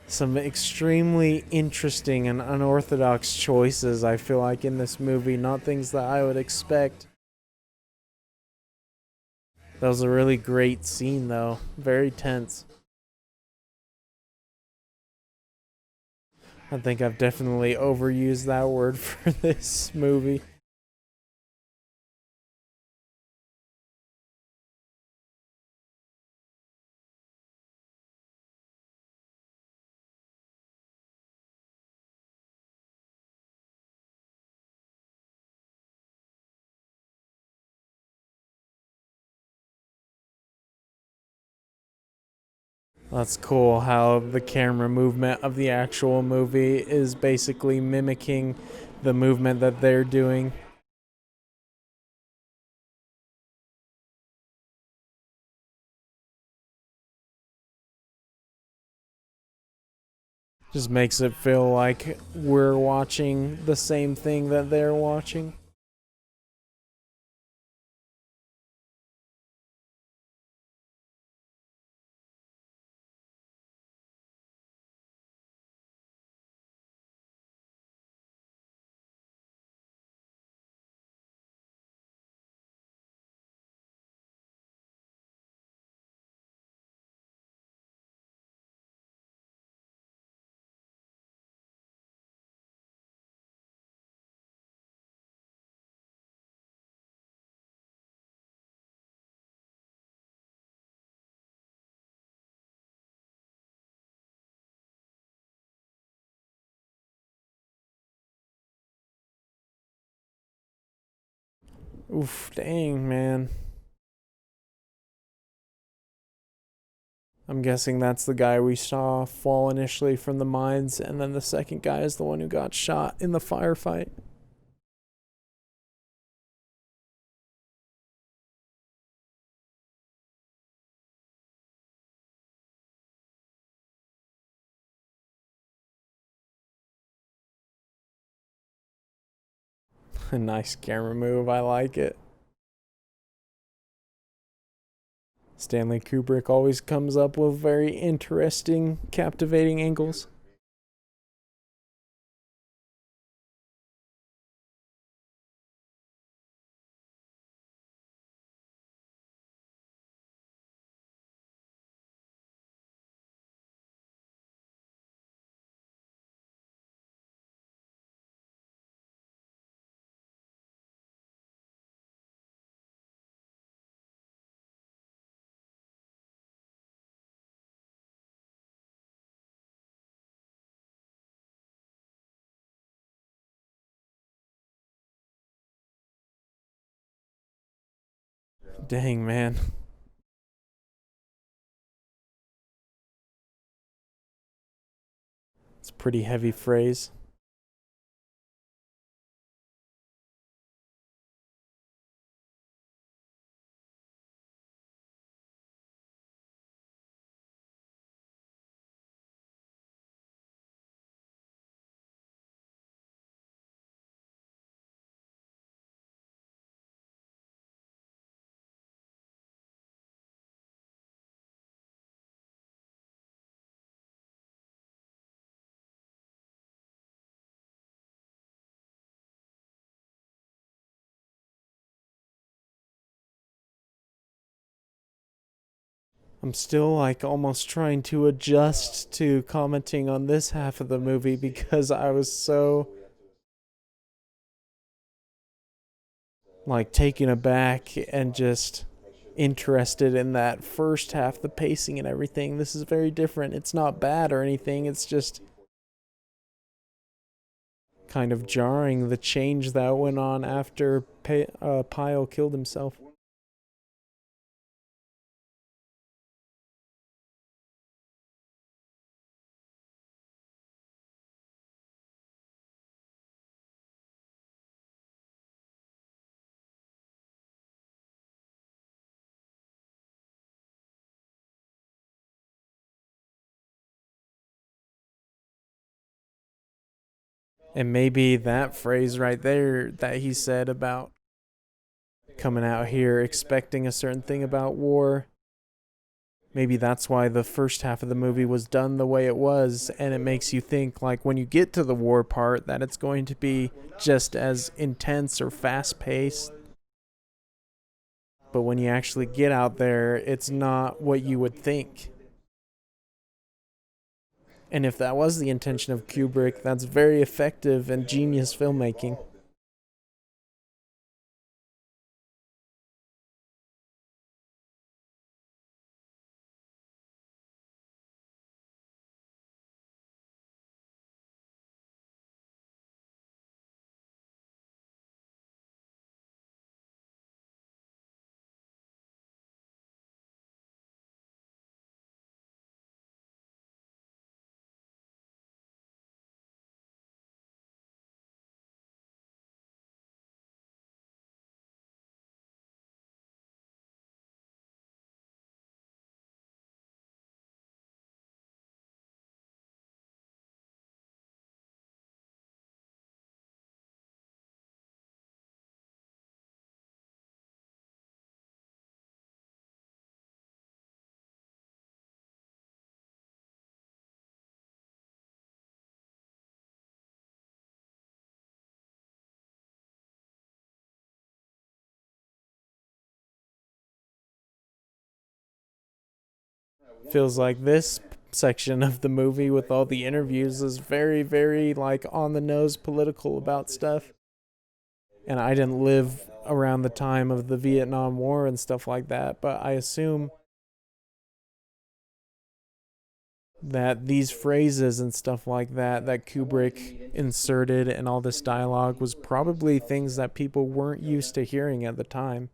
Some extremely interesting and unorthodox choices, I feel like, in this movie. Not things that I would expect. That was a really great scene, though. Very tense. I think I've definitely overused that word for this movie. That's cool how the camera movement of the actual movie is basically mimicking the movement that they're doing. Just makes it feel like we're watching the same thing that they're watching. Oof, dang, man. I'm guessing that's the guy we saw fall initially from the mines, and then the second guy is the one who got shot in the firefight. A nice camera move, I like it. Stanley Kubrick always comes up with very interesting, captivating angles. Dang, man. It's a pretty heavy phrase. I'm still like almost trying to adjust to commenting on this half of the movie because I was so like taken aback and just interested in that first half, the pacing and everything. This is very different. It's not bad or anything. It's just kind of jarring the change that went on after Pyle killed himself. And maybe that phrase right there that he said about coming out here expecting a certain thing about war, maybe that's why the first half of the movie was done the way it was, and it makes you think like when you get to the war part that it's going to be just as intense or fast paced, but when you actually get out there it's not what you would think. And if that was the intention of Kubrick, that's very effective and genius filmmaking. Feels like this section of the movie with all the interviews is very, very like on the nose political about stuff. And I didn't live around the time of the Vietnam War and stuff like that, but I assume that these phrases and stuff like that that Kubrick inserted and all this dialogue was probably things that people weren't used to hearing at the time.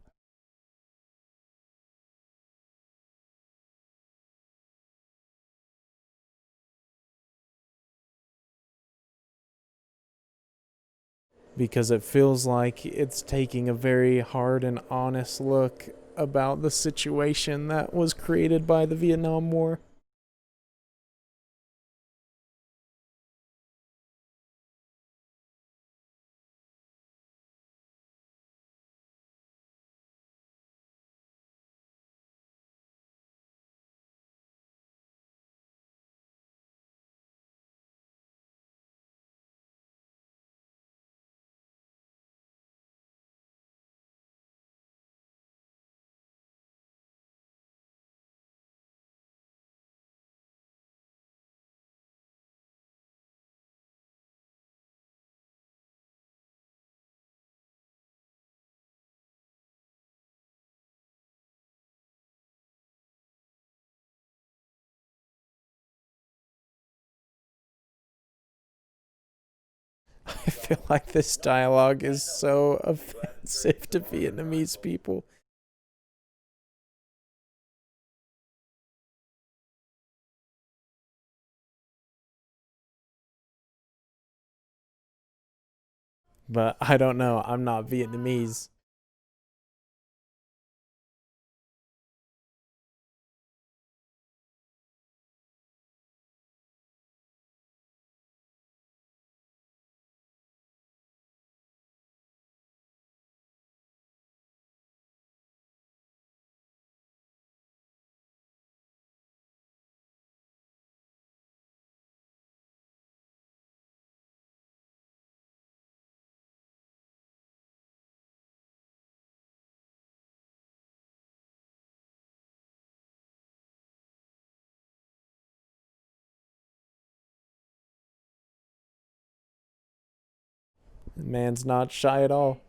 Because it feels like it's taking a very hard and honest look about the situation that was created by the Vietnam War. I feel like this dialogue is so offensive to Vietnamese people. But I don't know. I'm not Vietnamese. The man's not shy at all.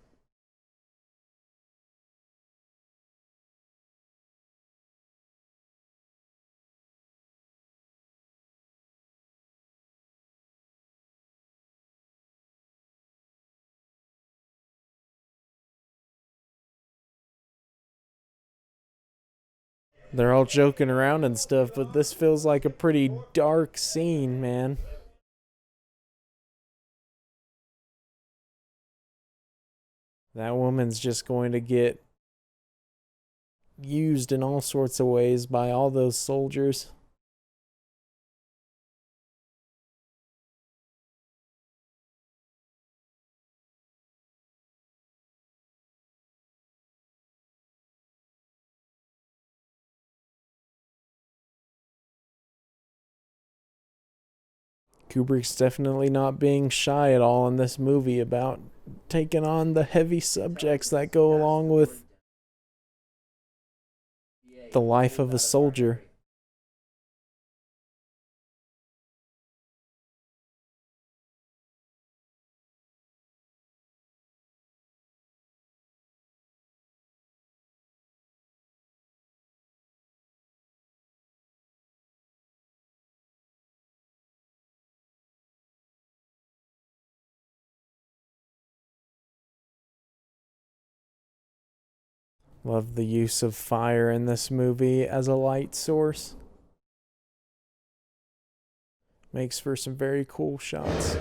They're all joking around and stuff, but this feels like a pretty dark scene, man. That woman's just going to get used in all sorts of ways by all those soldiers. Kubrick's definitely not being shy at all in this movie about taking on the heavy subjects that go along with the life of a soldier. Love the use of fire in this movie as a light source. Makes for some very cool shots.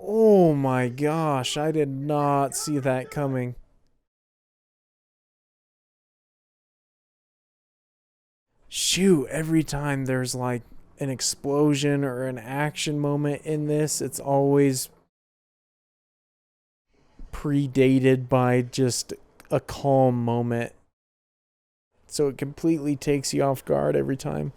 Oh my gosh, I did not see that coming. Shoot, every time there's like an explosion or an action moment in this, it's always predated by just a calm moment. So it completely takes you off guard every time.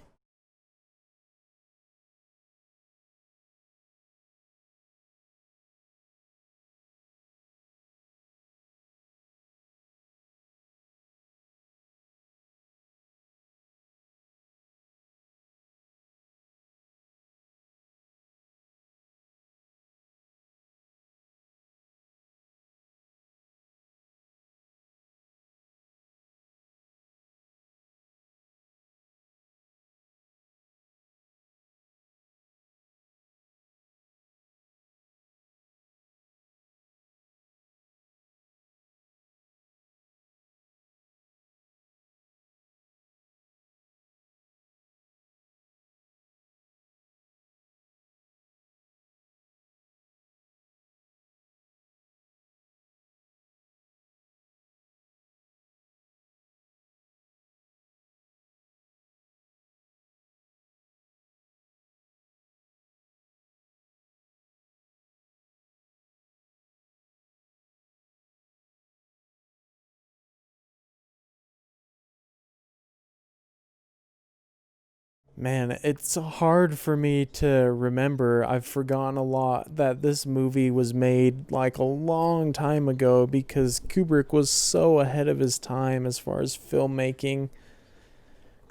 Man, it's hard for me to remember. I've forgotten a lot that this movie was made like a long time ago because Kubrick was so ahead of his time as far as filmmaking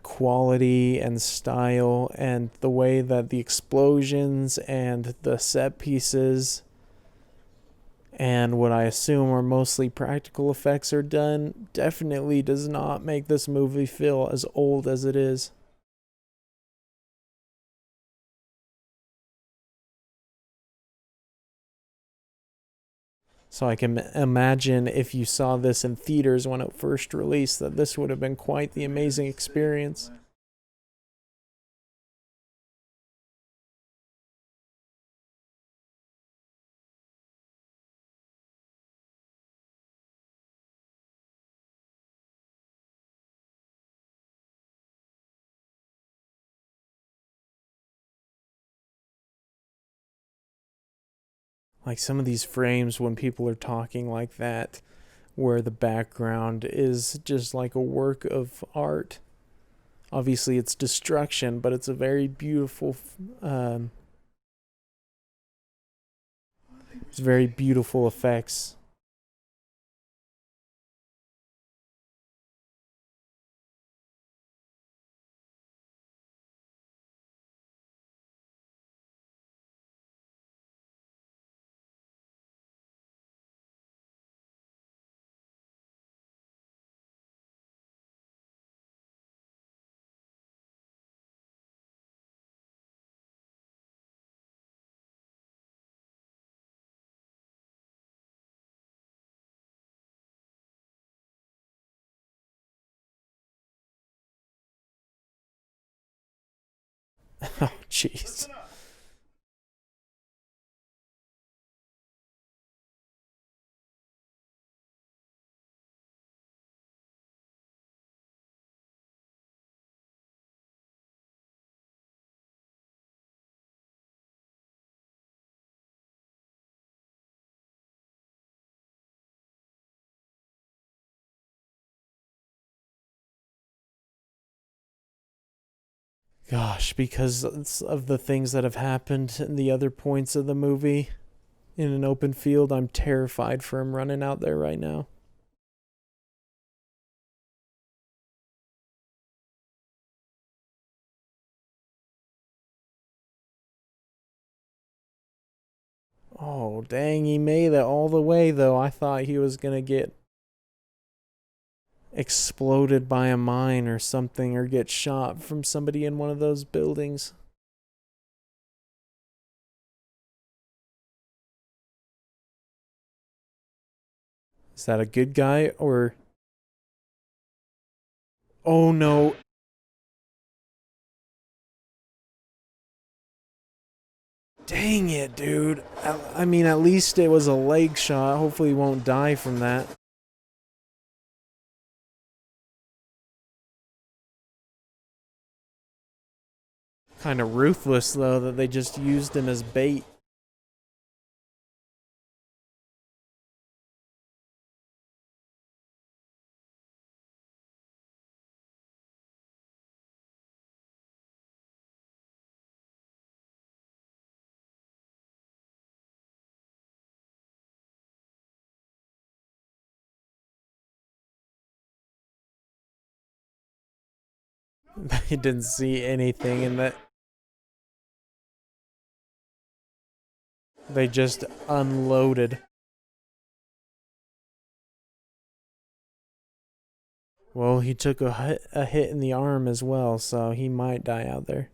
quality and style and the way that the explosions and the set pieces and what I assume are mostly practical effects are done definitely does not make this movie feel as old as it is. So I can imagine if you saw this in theaters when it first released, that this would have been quite the amazing experience. Like some of these frames when people are talking like that, where the background is just like a work of art. Obviously, it's destruction, but it's a very beautiful. It's very beautiful effects. Oh, jeez. Gosh, because of the things that have happened in the other points of the movie in an open field, I'm terrified for him running out there right now. Oh, dang, he made it all the way, though. I thought he was going to get exploded by a mine or something, or get shot from somebody in one of those buildings. Is that a good guy or. Oh no. Dang it, dude. I mean, at least it was a leg shot. Hopefully, he won't die from that. Kind of ruthless, though, that they just used him as bait. He didn't see anything in that. They just unloaded. Well, he took a hit in the arm as well, so he might die out there.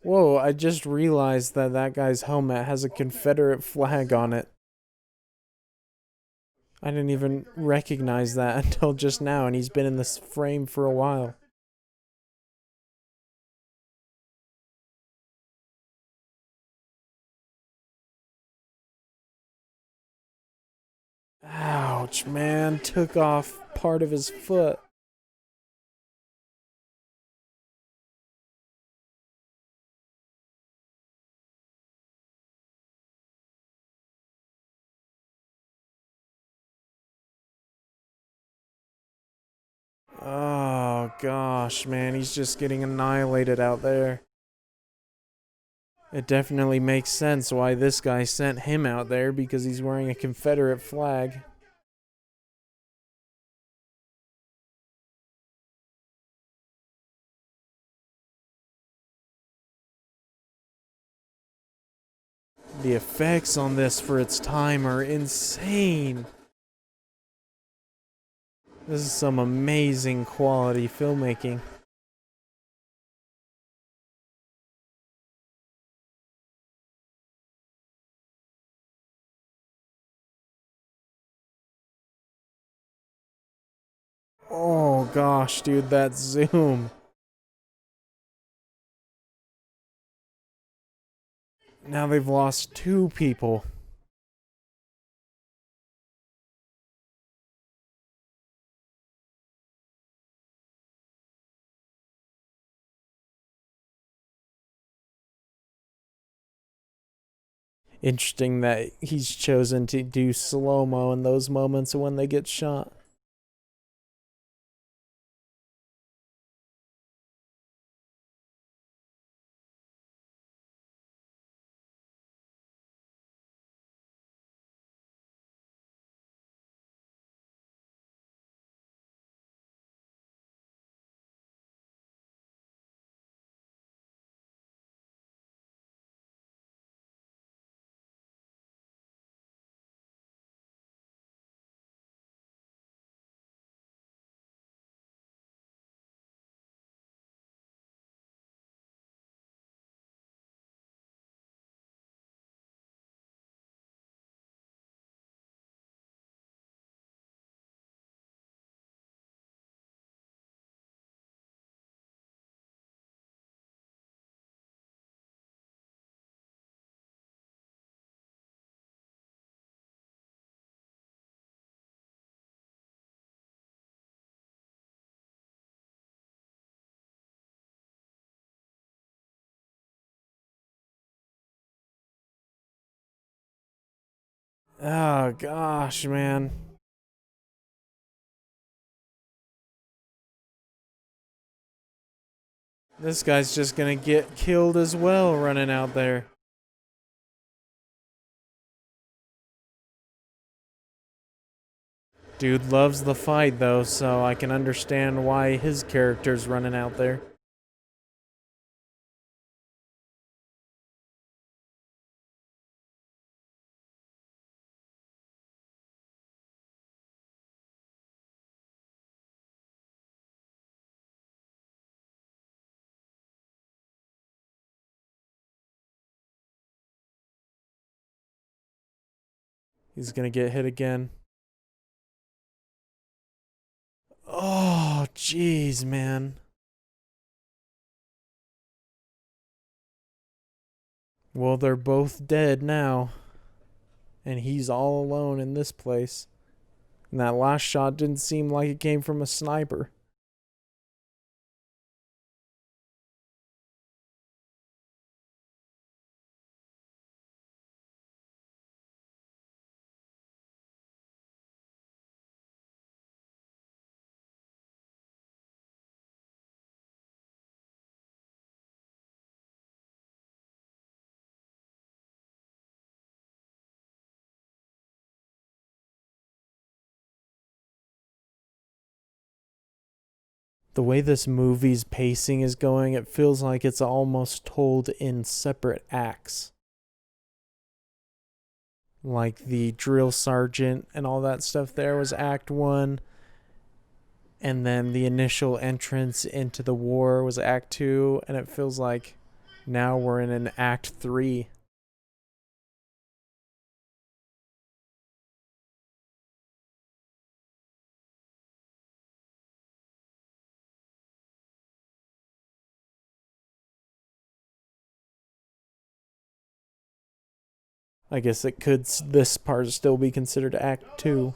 Whoa, I just realized that that guy's helmet has a Confederate flag on it. I didn't even recognize that until just now, and he's been in this frame for a while. Ouch, man. Took off part of his foot. Oh, gosh, man. He's just getting annihilated out there. It definitely makes sense why this guy sent him out there, because he's wearing a Confederate flag. The effects on this for its time are insane. This is some amazing quality filmmaking. Oh gosh, dude, that zoom. Now they've lost two people. Interesting that he's chosen to do slow-mo in those moments when they get shot. Oh gosh, man. This guy's just gonna get killed as well running out there. Dude loves the fight though, so I can understand why his character's running out there. He's gonna get hit again. Oh, jeez, man. Well, they're both dead now. And he's all alone in this place. And that last shot didn't seem like it came from a sniper. The way this movie's pacing is going, it feels like it's almost told in separate acts. Like the drill sergeant and all that stuff there was act one, and then the initial entrance into the war was act two, and it feels like now we're in an act three. I guess it could, this part still be considered act two.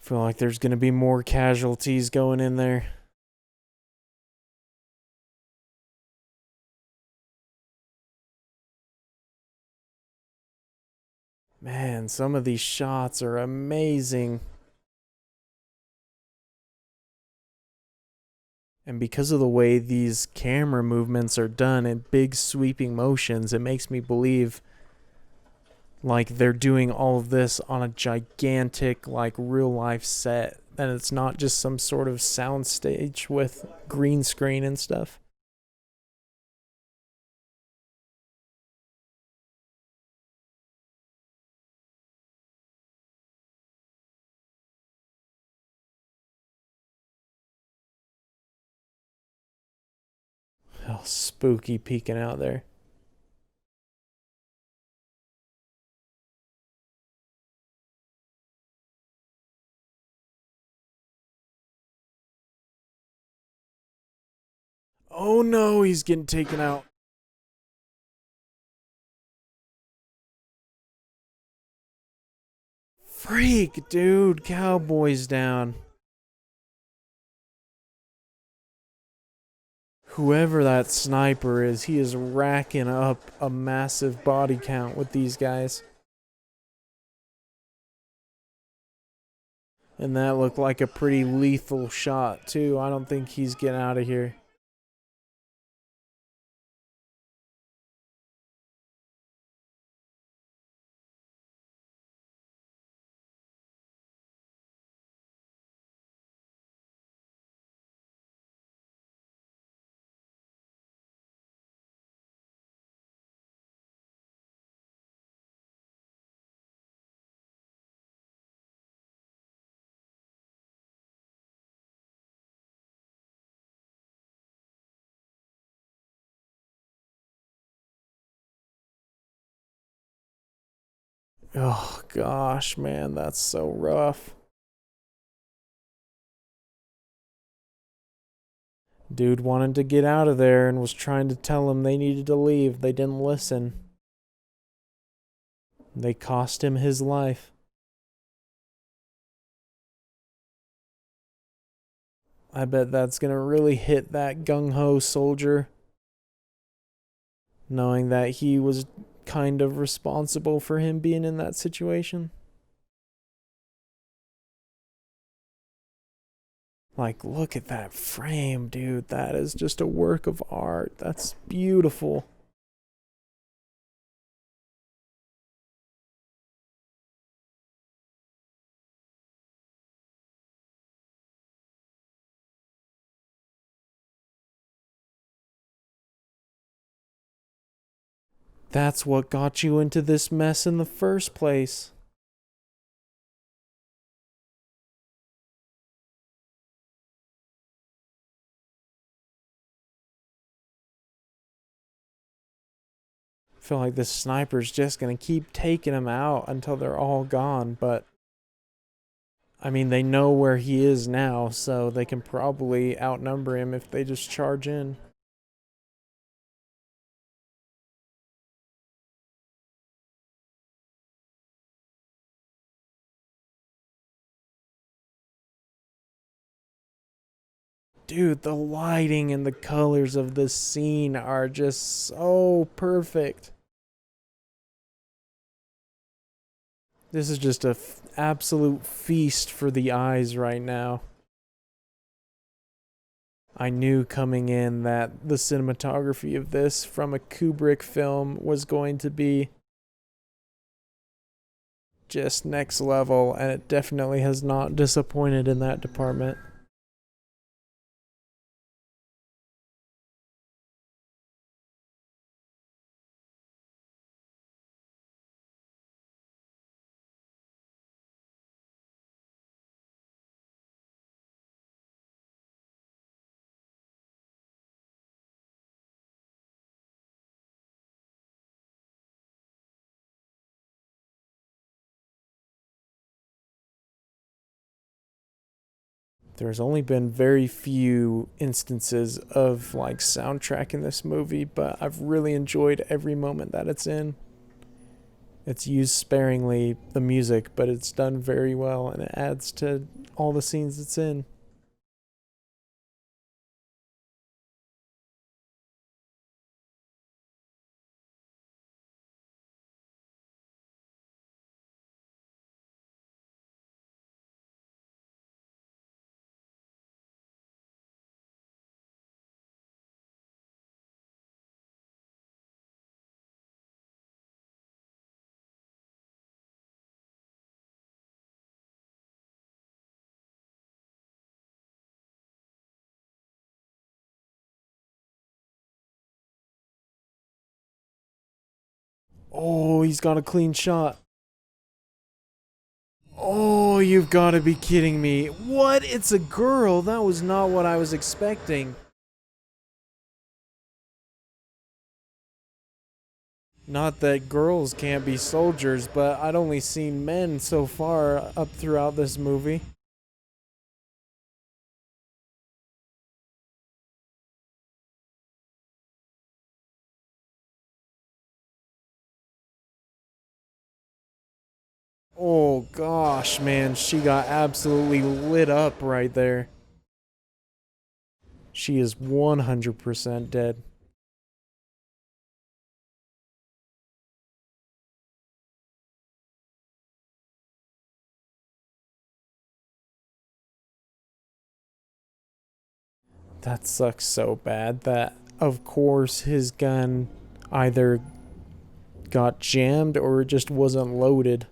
I feel like there's going to be more casualties going in there. Man, some of these shots are amazing. And because of the way these camera movements are done in big sweeping motions, it makes me believe like they're doing all of this on a gigantic, like real life set. And it's not just some sort of sound stage with green screen and stuff. Oh, spooky peeking out there. Oh no, he's getting taken out. Freak, dude. Cowboys down. Whoever that sniper is, he is racking up a massive body count with these guys. And that looked like a pretty lethal shot, too. I don't think he's getting out of here. Oh, gosh, man, that's so rough. Dude wanted to get out of there and was trying to tell them they needed to leave. They didn't listen. They cost him his life. I bet that's gonna really hit that gung-ho soldier, knowing that he was kind of responsible for him being in that situation. Like, look at that frame, dude. That is just a work of art. That's beautiful. That's what got you into this mess in the first place. I feel like this sniper's just gonna keep taking him out until they're all gone, but I mean, they know where he is now, so they can probably outnumber him if they just charge in. Dude, the lighting and the colors of this scene are just so perfect. This is just a absolute feast for the eyes right now. I knew coming in that the cinematography of this from a Kubrick film was going to be just next level, and it definitely has not disappointed in that department. There's only been very few instances of like soundtrack in this movie, but I've really enjoyed every moment that it's in. It's used sparingly, the music, but it's done very well and it adds to all the scenes it's in. Oh, he's got a clean shot. Oh, you've got to be kidding me. What? It's a girl? That was not what I was expecting. Not that girls can't be soldiers, but I'd only seen men so far up throughout this movie. Oh gosh, man, she got absolutely lit up right there. She is 100% dead. That sucks so bad that, of course, his gun either got jammed or it just wasn't loaded.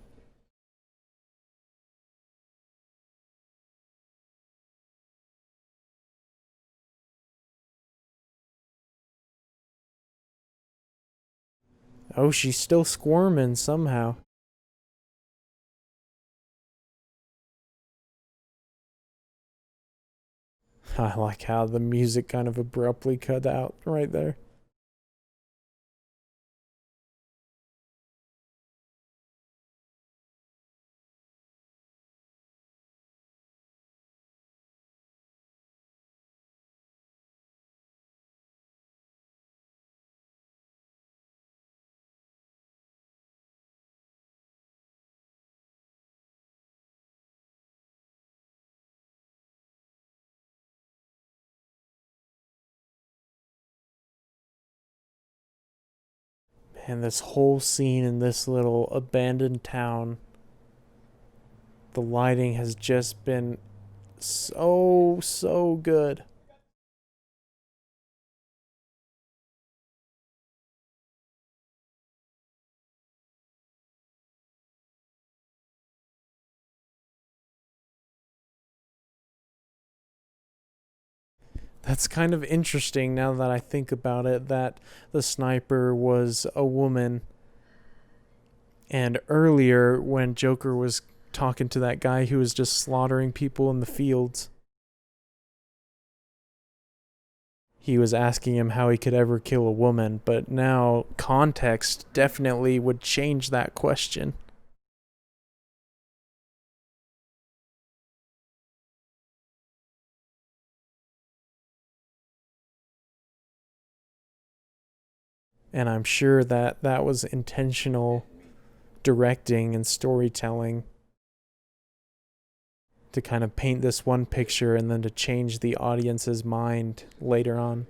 Oh, she's still squirming somehow. I like how the music kind of abruptly cut out right there. And this whole scene in this little abandoned town, the lighting has just been so good. That's kind of interesting now that I think about it, that the sniper was a woman. And earlier, when Joker was talking to that guy who was just slaughtering people in the fields, he was asking him how he could ever kill a woman. But now, context definitely would change that question. And I'm sure that that was intentional directing and storytelling to kind of paint this one picture and then to change the audience's mind later on.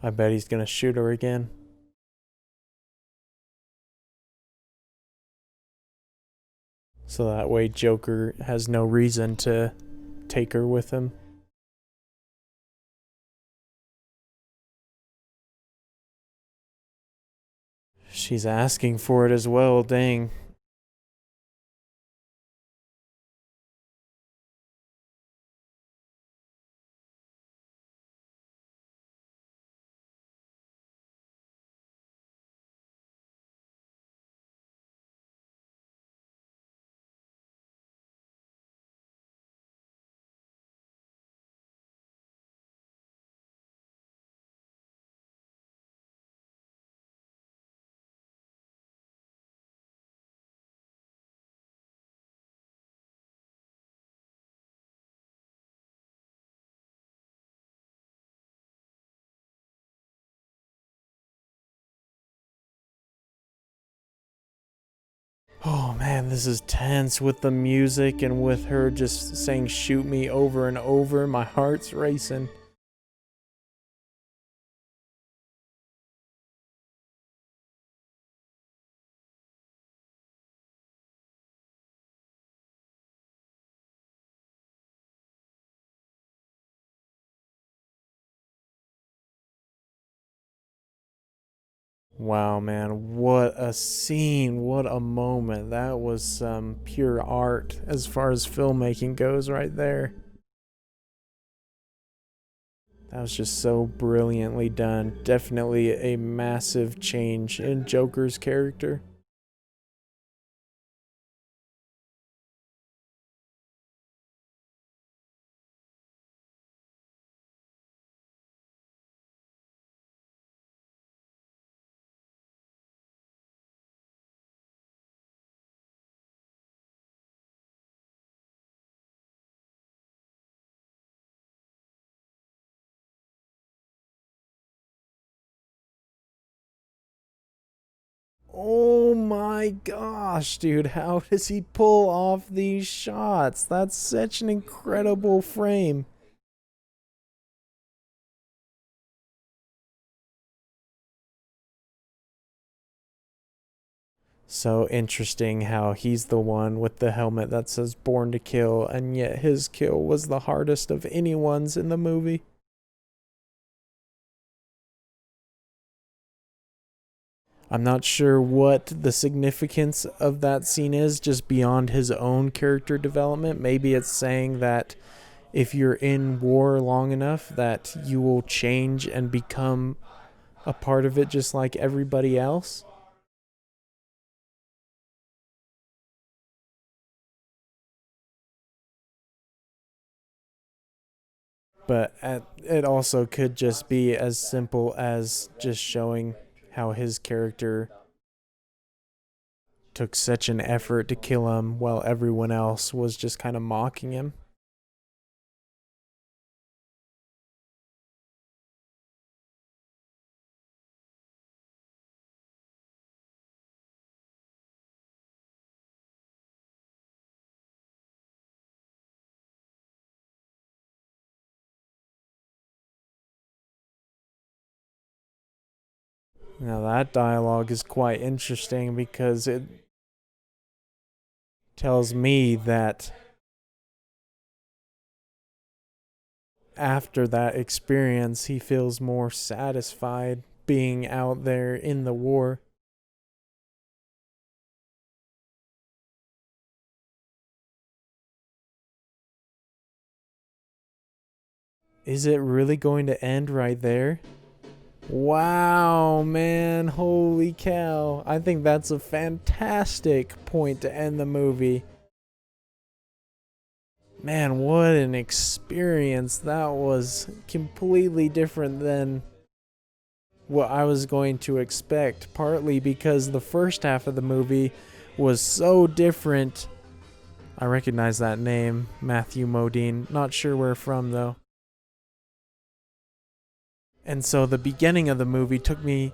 I bet he's gonna shoot her again. So that way Joker has no reason to take her with him. She's asking for it as well, dang. Oh man, this is tense with the music and with her just saying shoot me over and over. My heart's racing. Wow, man, what a scene, what a moment. That was some pure art as far as filmmaking goes, right there. That was just so brilliantly done. Definitely a massive change in Joker's character. Oh my gosh, dude, how does he pull off these shots? That's such an incredible frame. So interesting how he's the one with the helmet that says Born to Kill, and yet his kill was the hardest of anyone's in the movie. I'm not sure what the significance of that scene is, just beyond his own character development. Maybe it's saying that if you're in war long enough, that you will change and become a part of it just like everybody else. But it also could just be as simple as just showing how his character took such an effort to kill him while everyone else was just kind of mocking him. Now, that dialogue is quite interesting because it tells me that after that experience, he feels more satisfied being out there in the war. Is it really going to end right there? Wow, man. Holy cow. I think that's a fantastic point to end the movie. Man, what an experience. That was completely different than what I was going to expect, partly because the first half of the movie was so different. I recognize that name, Matthew Modine. Not sure where from, though. And so the beginning of the movie took me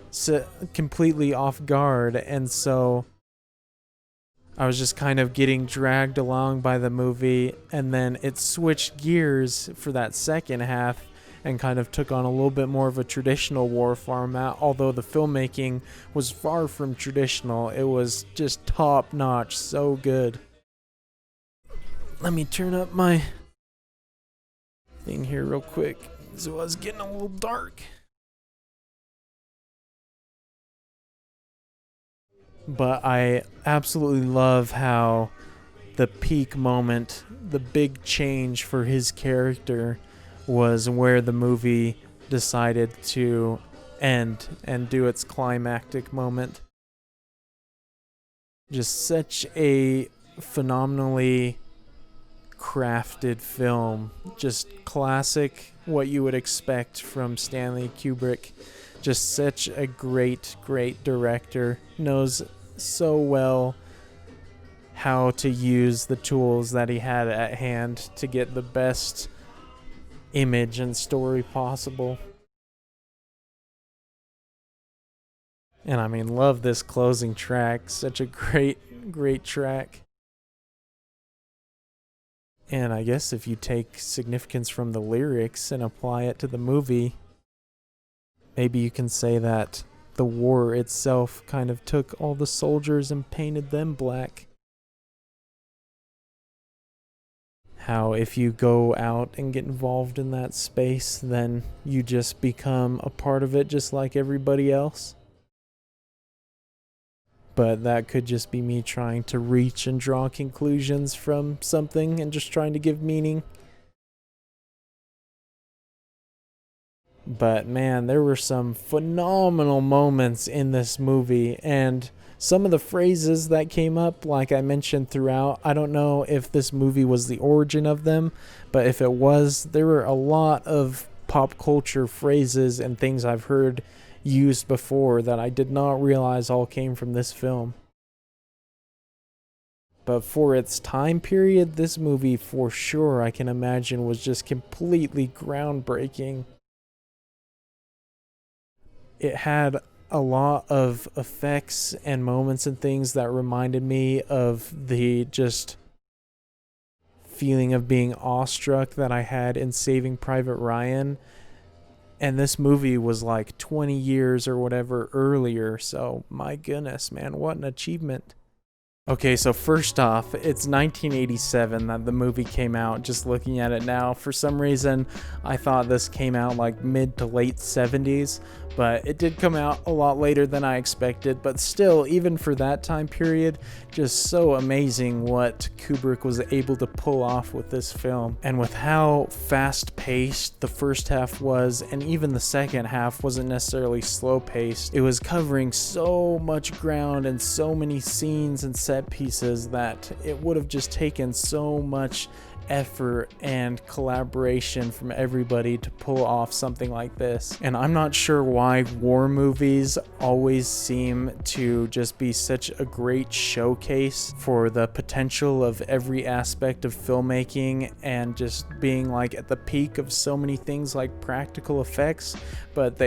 completely off guard, and so I was just kind of getting dragged along by the movie, and then it switched gears for that second half and kind of took on a little bit more of a traditional war format, although the filmmaking was far from traditional. It was just top notch, so good. Let me turn up my thing here real quick. So it's getting a little dark. But I absolutely love how the peak moment, the big change for his character, was where the movie decided to end and do its climactic moment. Just such a phenomenally crafted film. Just classic, what you would expect from Stanley Kubrick. Just such a great, great director. Knows so well how to use the tools that he had at hand to get the best image and story possible. And I mean, love this closing track. Such a great, great track. And I guess if you take significance from the lyrics and apply it to the movie, maybe you can say that the war itself kind of took all the soldiers and painted them black. How if you go out and get involved in that space, then you just become a part of it just like everybody else. But that could just be me trying to reach and draw conclusions from something and just trying to give meaning. But man, there were some phenomenal moments in this movie, and some of the phrases that came up, like I mentioned throughout, I don't know if this movie was the origin of them, but if it was, there were a lot of pop culture phrases and things I've heard used before that I did not realize all came from this film. But for its time period, this movie for sure I can imagine was just completely groundbreaking. It had a lot of effects and moments and things that reminded me of the just feeling of being awestruck that I had in Saving Private Ryan. And this movie was like 20 years or whatever earlier. So my goodness, man, what an achievement. Okay, so first off, it's 1987 that the movie came out. Just looking at it now, for some reason, I thought this came out like mid to late 70s, but it did come out a lot later than I expected. But still, even for that time period, just so amazing what Kubrick was able to pull off with this film. And with how fast-paced the first half was, and even the second half wasn't necessarily slow-paced, it was covering so much ground and so many scenes and set pieces that it would have just taken so much effort and collaboration from everybody to pull off something like this. And I'm not sure why war movies always seem to just be such a great showcase for the potential of every aspect of filmmaking and just being like at the peak of so many things like practical effects, but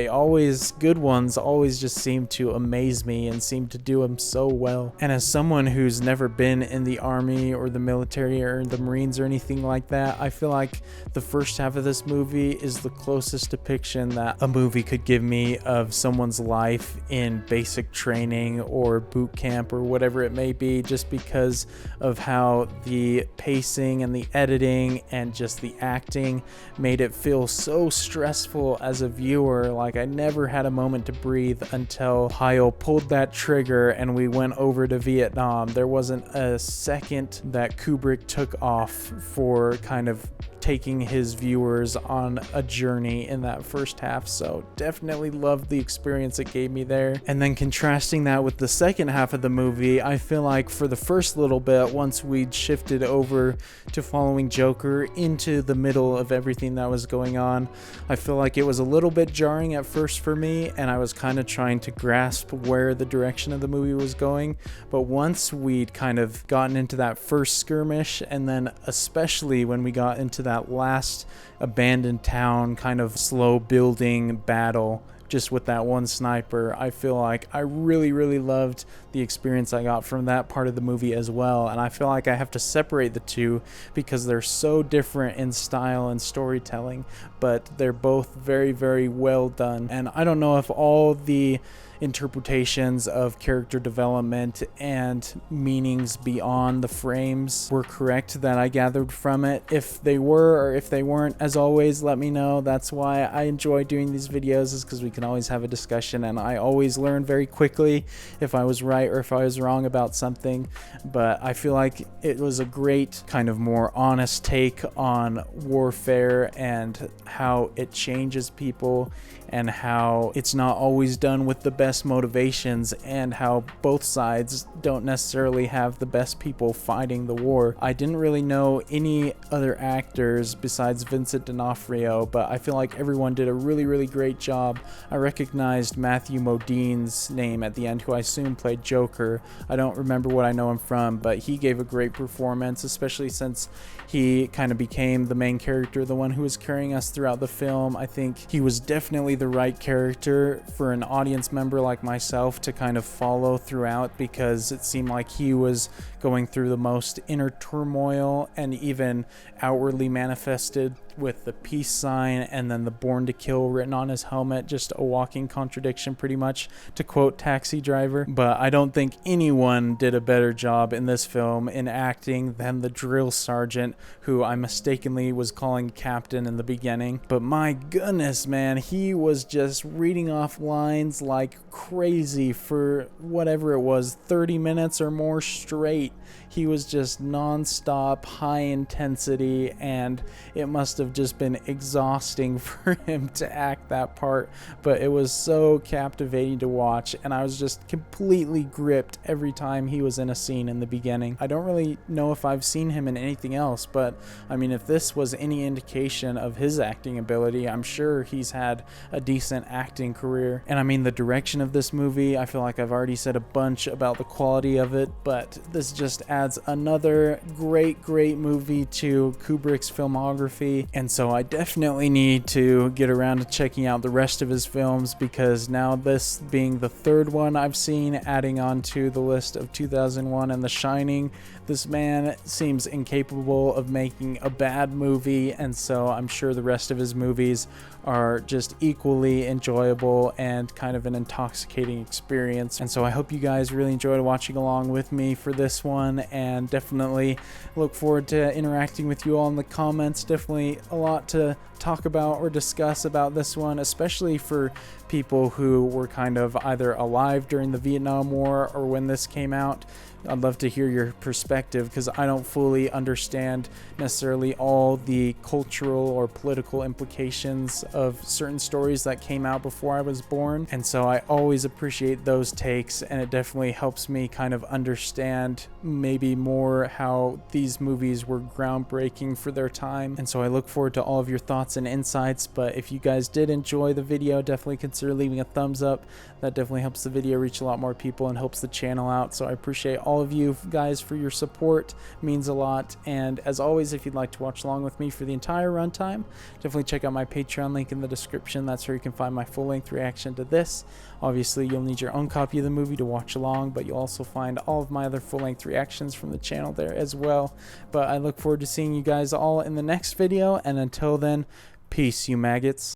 good ones always just seem to amaze me and seem to do them so well. And as someone who's never been in the army or the military or the Marines or anything like that, I feel like the first half of this movie is the closest depiction that a movie could give me of someone's life in basic training or boot camp or whatever it may be, just because of how the pacing and the editing and just the acting made it feel so stressful as a viewer. Like I never had a moment to breathe until Kyle pulled that trigger and we went over to Vietnam. There wasn't a second that Kubrick took off for kind of taking his viewers on a journey in that first half. So definitely loved the experience it gave me there. And then contrasting that with the second half of the movie, I feel like for the first little bit, once we'd shifted over to following Joker into the middle of everything that was going on, I feel like it was a little bit jarring at first for me, and I was kind of trying to grasp where the direction of the movie was going. But once we'd kind of gotten into that first skirmish, and then especially when we got into that last abandoned town kind of slow building battle just with that one sniper, I feel like I really loved the experience I got from that part of the movie as well. And I feel like I have to separate the two because they're so different in style and storytelling, but they're both very well done. And I don't know if all the interpretations of character development and meanings beyond the frames were correct that I gathered from it. If they were or if they weren't, as always, let me know. That's why I enjoy doing these videos, is because we can always have a discussion, and I always learn very quickly if I was right or if I was wrong about something. But I feel like it was a great kind of more honest take on warfare and how it changes people and how it's not always done with the best motivations, and how both sides don't necessarily have the best people fighting the war. I didn't really know any other actors besides Vincent D'Onofrio, but I feel like everyone did a really great job. I recognized Matthew Modine's name at the end, who I assume played Joker. I don't remember what I know him from, but he gave a great performance, especially since he kind of became the main character, the one who was carrying us throughout the film. I think he was definitely the right character for an audience member like myself to kind of follow throughout, because it seemed like he was going through the most inner turmoil and even outwardly manifested with the peace sign and then the Born to Kill written on his helmet. Just a walking contradiction, pretty much, to quote Taxi Driver. But I don't think anyone did a better job in this film in acting than the drill sergeant, who I mistakenly was calling Captain in the beginning. But my goodness, man, he was just reading off lines like crazy for whatever it was, 30 minutes or more straight. He was just non-stop, high intensity, and it must have just been exhausting for him to act that part, but it was so captivating to watch, and I was just completely gripped every time he was in a scene in the beginning. I don't really know if I've seen him in anything else, but I mean, if this was any indication of his acting ability, I'm sure he's had a decent acting career. And I mean, the direction of this movie, I feel like I've already said a bunch about the quality of it, but this just adds another great movie to Kubrick's filmography. And so I definitely need to get around to checking out the rest of his films, because now this being the third one I've seen, adding on to the list of 2001 and The Shining, this man seems incapable of making a bad movie, and so I'm sure the rest of his movies are just equally enjoyable and kind of an intoxicating experience. And so I hope you guys really enjoyed watching along with me for this one, and definitely look forward to interacting with you all in the comments. Definitely a lot to talk about or discuss about this one, especially for people who were kind of either alive during the Vietnam War or when this came out. I'd love to hear your perspective, because I don't fully understand necessarily all the cultural or political implications of certain stories that came out before I was born. And so I always appreciate those takes, and it definitely helps me kind of understand maybe more how these movies were groundbreaking for their time. And so I look forward to all of your thoughts and insights. But if you guys did enjoy the video, definitely consider leaving a thumbs up. That definitely helps the video reach a lot more people and helps the channel out. So I appreciate all of you guys for your support. It means a lot. And as always, if you'd like to watch along with me for the entire runtime, definitely check out my Patreon link in the description. That's where you can find my full-length reaction to this. Obviously, you'll need your own copy of the movie to watch along, but you'll also find all of my other full-length reactions from the channel there as well. But I look forward to seeing you guys all in the next video, and until then, peace, you maggots.